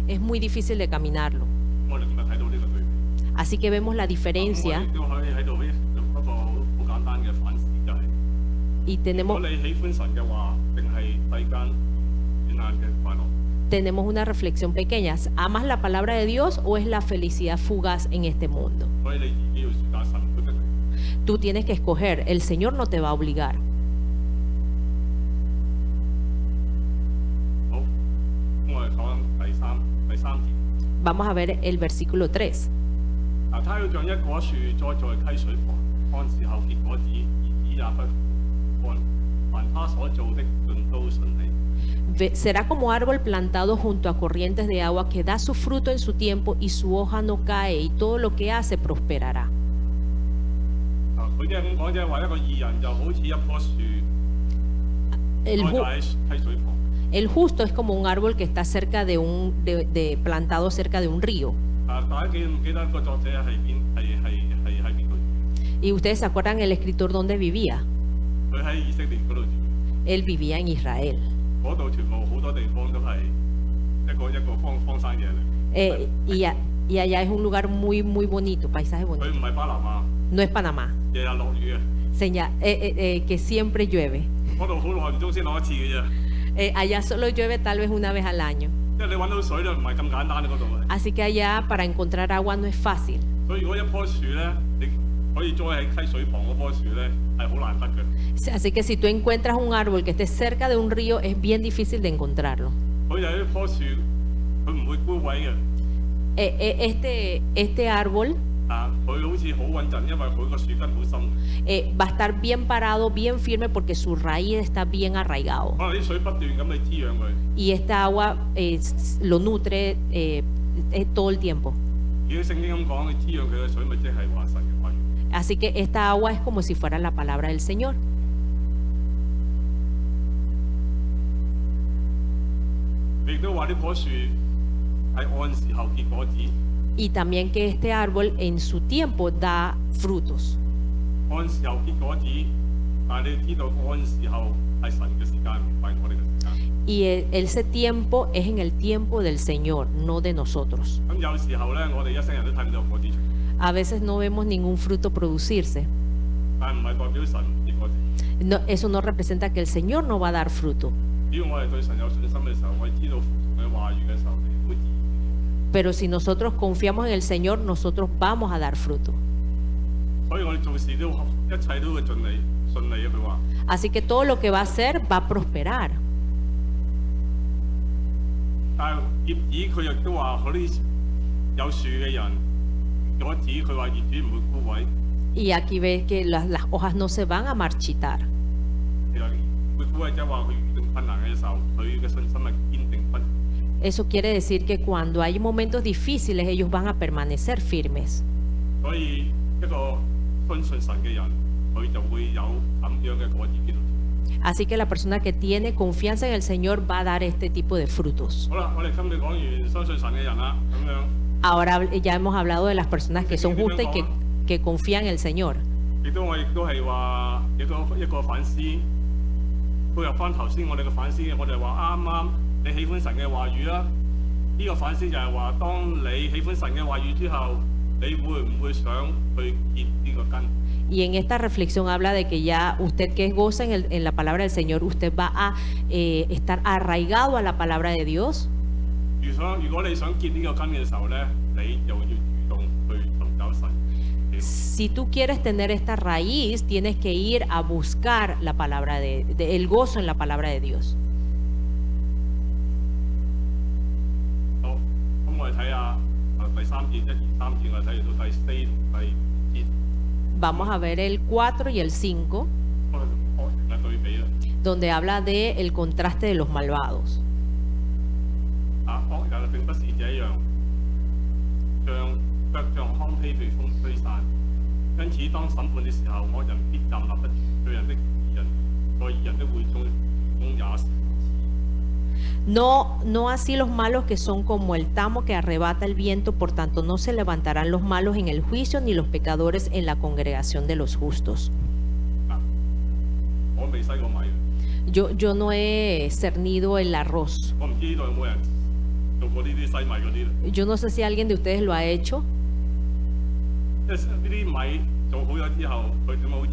Es muy difícil de caminarlo. Así que vemos la diferencia. Y tenemos una reflexión pequeña. ¿Amas la palabra de Dios o es la felicidad fugaz en este mundo? Tú tienes que escoger. El Señor no te va a obligar. Vamos a ver el versículo 3. Será como árbol plantado junto a corrientes de agua que da su fruto en su tiempo y su hoja no cae y todo lo que hace prosperará. El justo es como un árbol que está cerca de plantado cerca de un río. ¿Y ustedes se acuerdan el escritor dónde vivía? Él vivía en Israel. Y allá es un lugar muy bonito, paisaje bonito. No es Panamá. Que siempre llueve. Allá solo llueve tal vez una vez al año. Así que allá para encontrar agua no es fácil. Así que si tú encuentras un árbol que esté cerca de un río, es bien difícil de encontrarlo. Este árbol va a estar bien parado, bien firme, porque su raíz está bien arraigado. Y esta agua lo nutre todo el tiempo. Así que esta agua es como si fuera la palabra del Señor. Y también que este árbol en su tiempo da frutos. Y ese tiempo es en el tiempo del Señor, no de nosotros. A veces no vemos ningún fruto producirse. No, eso no representa que el Señor no va a dar fruto. Pero si nosotros confiamos en el Señor, nosotros vamos a dar fruto. Así que todo lo que va a hacer va a prosperar. Y aquí ves que las hojas no se van a marchitar. Eso quiere decir que cuando hay momentos difíciles, ellos van a permanecer firmes. Así que la persona que tiene confianza en el Señor va a dar este tipo de frutos. Ahora ya hemos hablado de las personas que son justas y que confían en el Señor. Y en esta reflexión habla de que ya usted que goza en la palabra del Señor, usted va a estar arraigado a la palabra de Dios. Si tú quieres tener esta raíz, tienes que ir a buscar la palabra el gozo en la palabra de Dios. 節、1、2、3節，我睇到第4同第5節， Vamos a ver el 4 y el 5, 嗰個惡人嘅對比啦。 donde habla de el contraste de los malvados. 惡人並不是這樣，腳像糠秕被風吹散。因此，當審判的時候，惡人必站立不住，罪人的義人在義人的會中也是。 No así los malos que son como el tamo que arrebata el viento, por tanto no se levantarán los malos en el juicio ni los pecadores en la congregación de los justos. 我未洗過米， Yo no he cernido el arroz. 我唔知呢度有冇人做過呢啲洗米嗰啲。 Yo no sé si alguien de ustedes lo ha hecho. 即係呢啲米做好咗之後，佢點解好似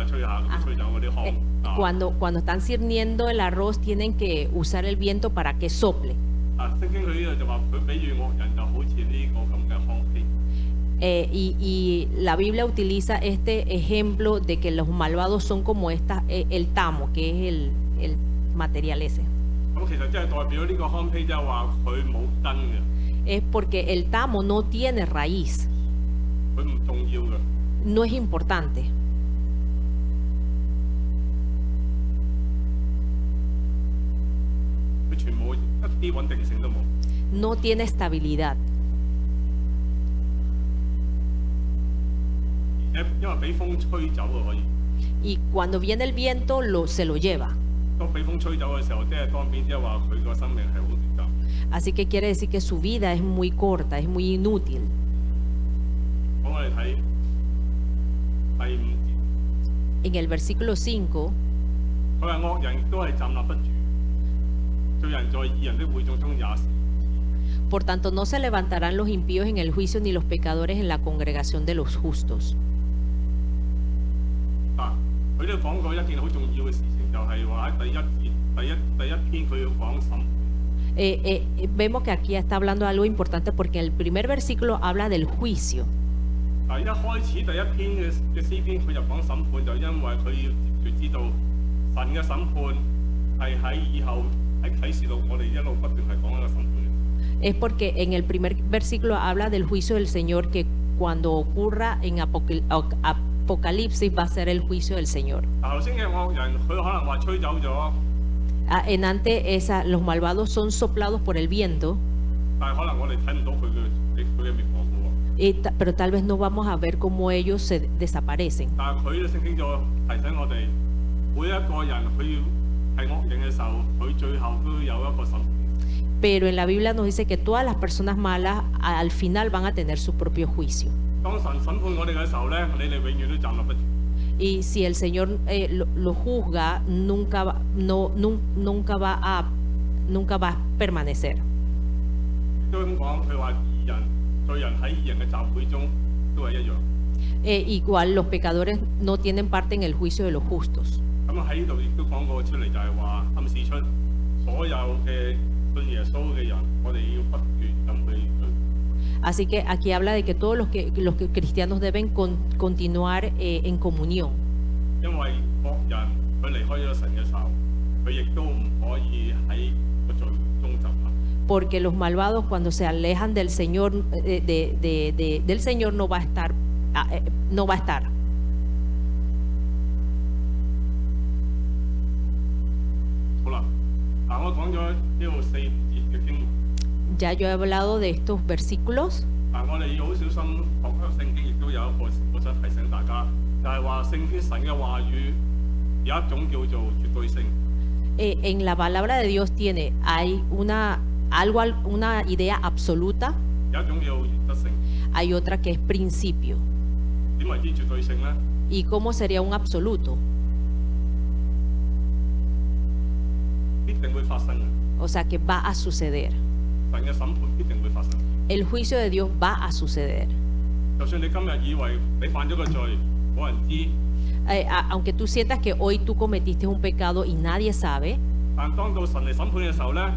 吹下咁吹走嗰啲糠？ Cuando están cerniendo el arroz tienen que usar el viento para que sople. 聖經佢呢度就話佢比喻惡人就好似呢個咁嘅糠秕。 Y la Biblia utiliza este ejemplo de que los malvados son como el tamo, que es el material ese. 咁其實即係代表呢個糠秕，即係話佢冇根嘅， Es porque el tamo no tiene raíz, 佢唔重要嘅。 no es importante. 佢全部一啲穩定性都冇。 No tiene estabilidad. 因為俾風吹走啊，可以。 Y cuando viene el viento se lo lleva. 當俾風吹走嘅時候，即係當邊即係話佢個生命係好短暫。 Así que quiere decir que su vida es muy corta, es muy inútil. 咁我哋睇第5節， En el versículo 5, 佢話惡人都係站立不住，罪人在義人的會眾中也是。 por tanto no se levantarán los impíos en el juicio ni los pecadores en la congregación de los justos. 佢都講過一件好重要嘅事情，就係話喺第一節第一篇佢要講審。 Vemos que aquí está hablando de algo importante porque en el primer versículo habla del juicio. 一開始第一篇嘅詩篇佢就講審判，就因為佢要接住知道神嘅審判係喺以後喺啟示錄，我哋一路不斷係講一個審判。 Es porque en el primer versículo habla del juicio del Señor, que cuando ocurra en Apocalipsis va a ser el juicio del Señor. 頭先嘅惡人佢可能話吹走咗， En antes los malvados son soplados por el viento, 但係可能我哋睇唔到佢嘅滅亡嘅喎。 pero tal vez no vamos a ver cómo ellos se desaparecen. 但係佢嘅聖經就提醒我哋，每一個人佢要係惡人嘅時候，佢最後都有一個審判。 Pero en la Biblia nos dice que todas las personas malas al final van a tener su propio juicio. 當神審判我哋嘅時候咧，你哋永遠都站立不住。 Y si el Señor lo juzga, nunca va a permanecer. 都咁講，佢話罪人喺義人嘅集會中都係一樣。 Igual los pecadores no tienen parte en el juicio de los justos. 咁喺呢度亦都講過出嚟，就係話暗示出所有嘅信耶穌嘅人，我哋要不斷咁去。 Así que aquí habla de que todos los cristianos deben continuar en comunión. 因為惡人佢離開咗神嘅時候，佢亦都唔可以喺個罪中執行。 Porque los malvados cuando se alejan del Señor, del Señor no va a estar, no va a estar. 好啦，嗱我講咗呢度4節嘅經文。 Ya yo he hablado de estos versículos. 但我哋要好小心學聖經，亦都有一個我想提醒大家，就係話聖經神嘅話語有一種叫做絕對性。 En la palabra de Dios hay una idea absoluta, 有一種叫原則性。 hay otra que es principio. 點為之絕對性呢？ ¿Y cómo sería un absoluto? 必定會發生嘅。 O sea que va a suceder. 神嘅審判必定會發生。 El juicio de Dios va a suceder. 就算你今日以為你犯咗個罪，冇人知， Aunque tú sientas que hoy tú cometiste un pecado y nadie sabe, 但當到神嚟審判嘅時候咧，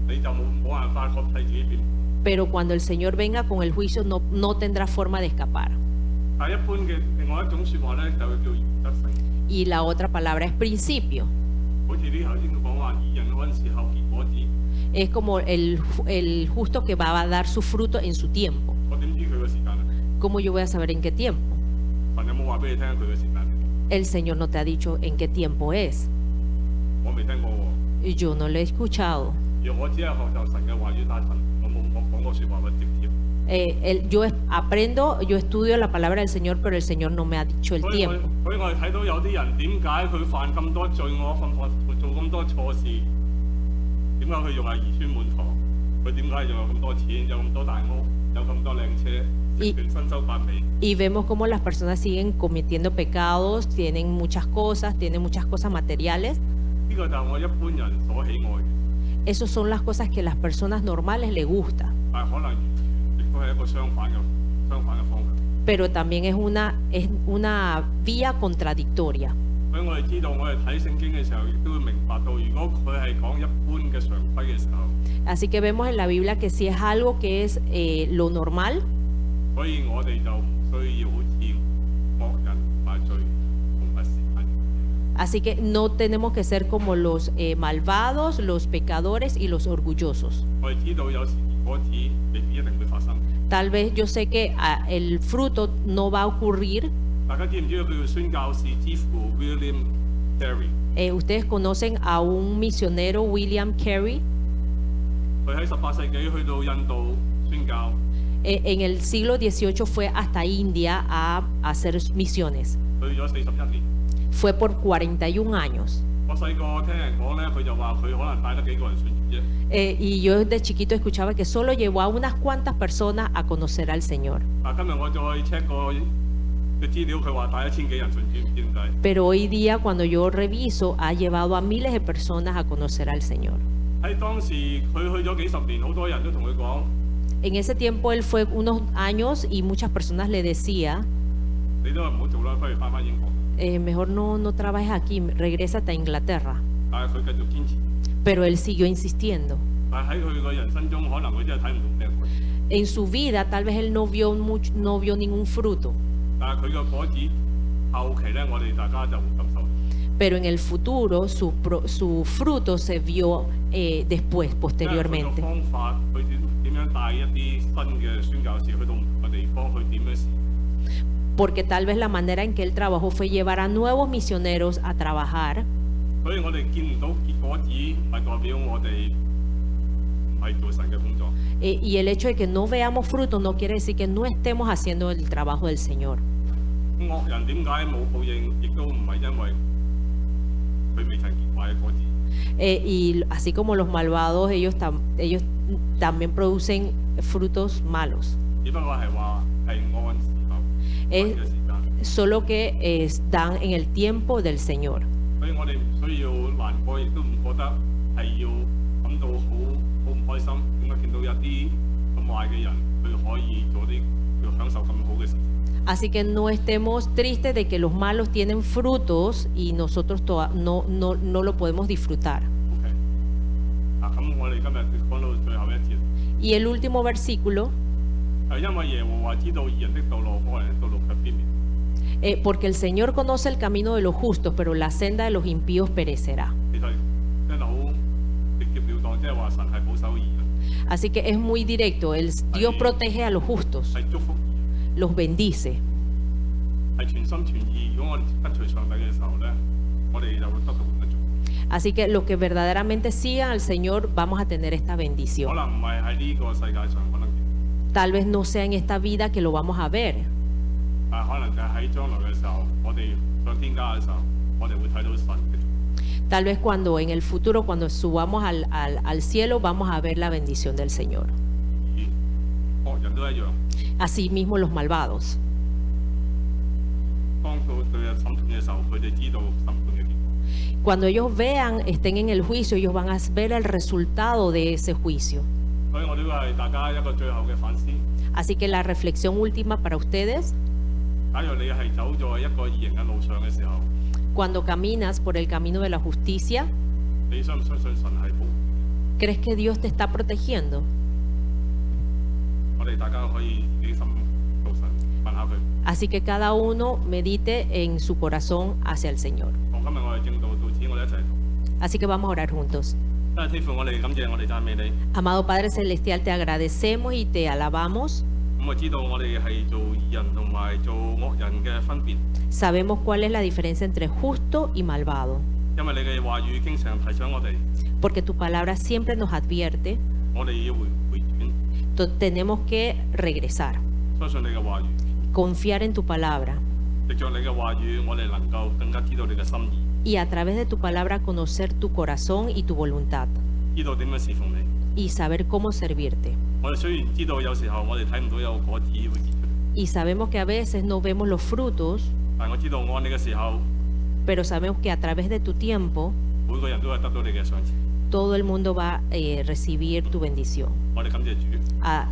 你就冇辦法可替自己辯護。 pero cuando el Señor venga con el juicio no tendrá forma de escapar. 但係一般嘅另外一種説話咧，就叫原則性。 Y la otra palabra es principio. 好似呢頭先講話，義人嗰陣時候結果子。Es como el justo que va a dar su fruto en su tiempo. 我點知佢嘅時間啊？ ¿Cómo yo voy a saber en qué tiempo? 神有冇話俾你聽佢嘅時間？ El Señor no te ha dicho en qué tiempo es. 我未聽過喎。 Y yo no lo he escuchado. 而我只係學習神嘅話語，但係神我冇講過説話或直接。 Aprendo, yo estudio la palabra del Señor, pero el Señor no me ha dicho el 所以 tiempo. 我哋睇到有啲人點解佢犯咁多罪惡，做咁多錯事？點解佢用係兒孫滿堂？佢點解又有咁多錢，有咁多大屋，有咁多靚車，食完新州百味？ Y vemos cómo las personas siguen cometiendo pecados, tienen muchas cosas materiales. 呢個就係我一般人所喜愛嘅， Esas son las cosas que a las personas normales les gusta. 但係可能亦都係一個相反嘅方向。 Pero también es una vía contradictoria. 所以我哋知道，我哋睇聖經嘅時候，亦都會明白到，如果佢係講一般嘅常規嘅時候， Así que vemos en la Biblia que si es algo que es lo normal, 所以我哋就唔需要好似惡人犯罪同埋時間。 así que no tenemos que ser como los malvados, los pecadores y los orgullosos. 我哋知道有時果子未必一定會發生。 Tal vez yo sé que el fruto no va a ocurrir. 大家知唔知道佢叫宣教士之父 William Carey？ Ustedes conocen a un misionero, William Carey. 佢喺18世紀去到印度宣教， En el siglo XVIII fue hasta India a hacer misiones. 去咗41年。 Fue por 41 años. 我細個聽人講咧，佢就話佢可能帶得幾個人信主啫。 Y yo de chiquito escuchaba que solo llevó a unas cuantas personas a conocer al Señor. 但今日我再 check 過嘅資料，佢話帶1000幾人信主，唔知點解。 Pero hoy día cuando yo reviso ha llevado a miles de personas a conocer al Señor. 喺當時佢去咗幾十年，好多人都同佢講： En ese tiempo él fue unos años y muchas personas le decía, 你都係唔好做啦，不如翻返英國。 mejor no trabajes aquí, regrésate a Inglaterra. 但係佢繼續堅持。 Pero él siguió insistiendo. 但係喺佢嘅人生中，可能佢真係睇唔到咩果子。 En su vida tal vez él no vio ningún fruto. 但係佢嘅果子後期咧，我哋大家就會感受。 Pero en el futuro su fruto se vio después, 因為佢個 posteriormente. 方法，佢點樣帶一啲新嘅宣教士去到唔同嘅地方，去點樣試。 Porque tal vez la manera en que él trabajó fue llevar a nuevos misioneros a trabajar. 所以我哋見唔到結果子，唔係代表我哋唔係做神嘅工作。 Y el hecho de que no veamos fruto no quiere decir que no estemos haciendo el trabajo del Señor. 惡人點解冇報應，亦都唔係因為佢未曾結壞嘅果子。 Y así como los malvados, ellos también producen frutos malos. 只不過係話係按時候誒嘅時間。 Solo que dan en el tiempo del Señor. 所以我哋唔需要難過，亦都唔覺得係要感到好唔開心。點解見到有啲咁壞嘅人，佢可以做啲要享受咁好嘅事情？ Así que no estemos tristes de que los malos tienen frutos y nosotros no lo podemos disfrutar. OK， 咁我哋今日講到最後一節， Y el último versículo, 係因為耶和華知道義人的道路，惡人的道路卻邊緣。 porque el Señor conoce el camino de los justos, pero la senda de los impíos perecerá. 其實真係好直接了當，即係話神係保守義人， Así que es muy directo. Dios protege a los justos, 係祝福義人， los bendice. 係全心全意。如果我哋跟隨上帝嘅時候咧，我哋就會得到咁嘅祝福。 Así que los que verdaderamente sigan al Señor vamos a tener esta 可 bendición. 能唔係喺呢個世界上可能， Tal vez no sea en esta vida que lo vamos a ver, 但係可能就係喺將來嘅時候，我哋上天家嘅時候，我哋會睇到神嘅祝福。 tal vez cuando en el futuro, cuando subamos al cielo, vamos a ver la bendición del Señor. 而惡人都一樣， Asimismo los malvados. 當到對日審判嘅時候，佢哋知道審判嘅結果。 Cuando ellos vean, estén en el juicio, ellos van a ver el resultado de ese juicio. 所以我哋都係大家一個最後嘅反思。 Así que la reflexión última para ustedes, 假如你係走在一個義人嘅路上嘅時候， cuando caminas por el camino de la justicia, 你相唔相信神係保護？ ¿crees que Dios te está protegiendo? 我哋大家可以自己心做神，問下佢。 Así que cada uno medite en su corazón hacia el Señor. 今日我哋正道到此，我哋一齊讀。 Así que vamos a orar juntos. 親天父，我哋感謝我哋讚美你。 Amado Padre Celestial, te agradecemos y te alabamos. 咁我知道我哋係做義人同埋做惡人嘅分別， Sabemos cuál es la diferencia entre justo y malvado, 因為你嘅話語經常提醒我哋， porque tu palabra siempre nos advierte, 我哋要回轉， tenemos que regresar, 相信你嘅話語， confiar en tu palabra 藉着你嘅話語，我哋能夠更加知道你嘅心意， y a través de tu palabra conocer tu corazón y tu voluntad 知道點樣侍奉你。 y saber cómo servirte. 我哋雖然知道有時候我哋睇唔到有果子會結出嚟， Y sabemos que a veces no vemos los frutos, 但我知道按你嘅時候， pero sabemos que a través de tu tiempo 每個人都係得到你嘅賞賜。 todo el mundo va a recibir tu bendición. 我哋感謝主，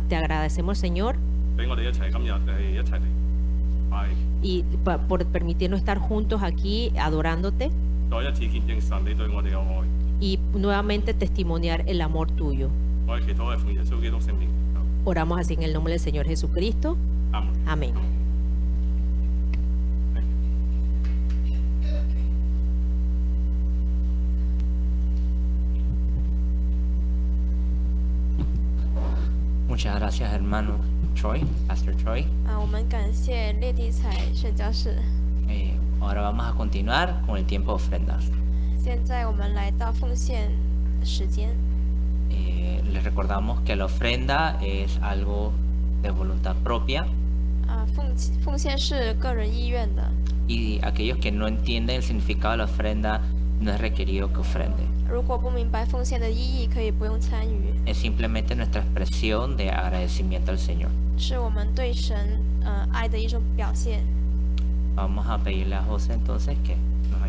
Te agradecemos, Señor, 俾我哋一齊今日係一齊嚟拜， y por permitirnos estar juntos aquí adorándote 再一次見證神你對我哋嘅愛。 y nuevamente testimoniar el amor tuyo. 我哋祈禱係奉耶穌基督聖名祈求， Oramos así en el nombre del Señor Jesucristo. 阿門。 Amén. Muchas gracias, hermano Troy, Pastor Troy. 我们感谢列地彩宣教士。 Ahora vamos a continuar con el tiempo de ofrendas. 现在我们来到奉献时间。 Les recordamos que la ofrenda es algo de voluntad propia 奉献是个人意愿的。 y aquellos que no entienden el significado de la ofrenda no es requerido que ofrende. 如果不明白奉献的意义，可以不用参与。 Es simplemente nuestra expresión de agradecimiento al Señor. 是我们对神爱的一种表现。 Vamos a pedirle a José entonces que nos ayude.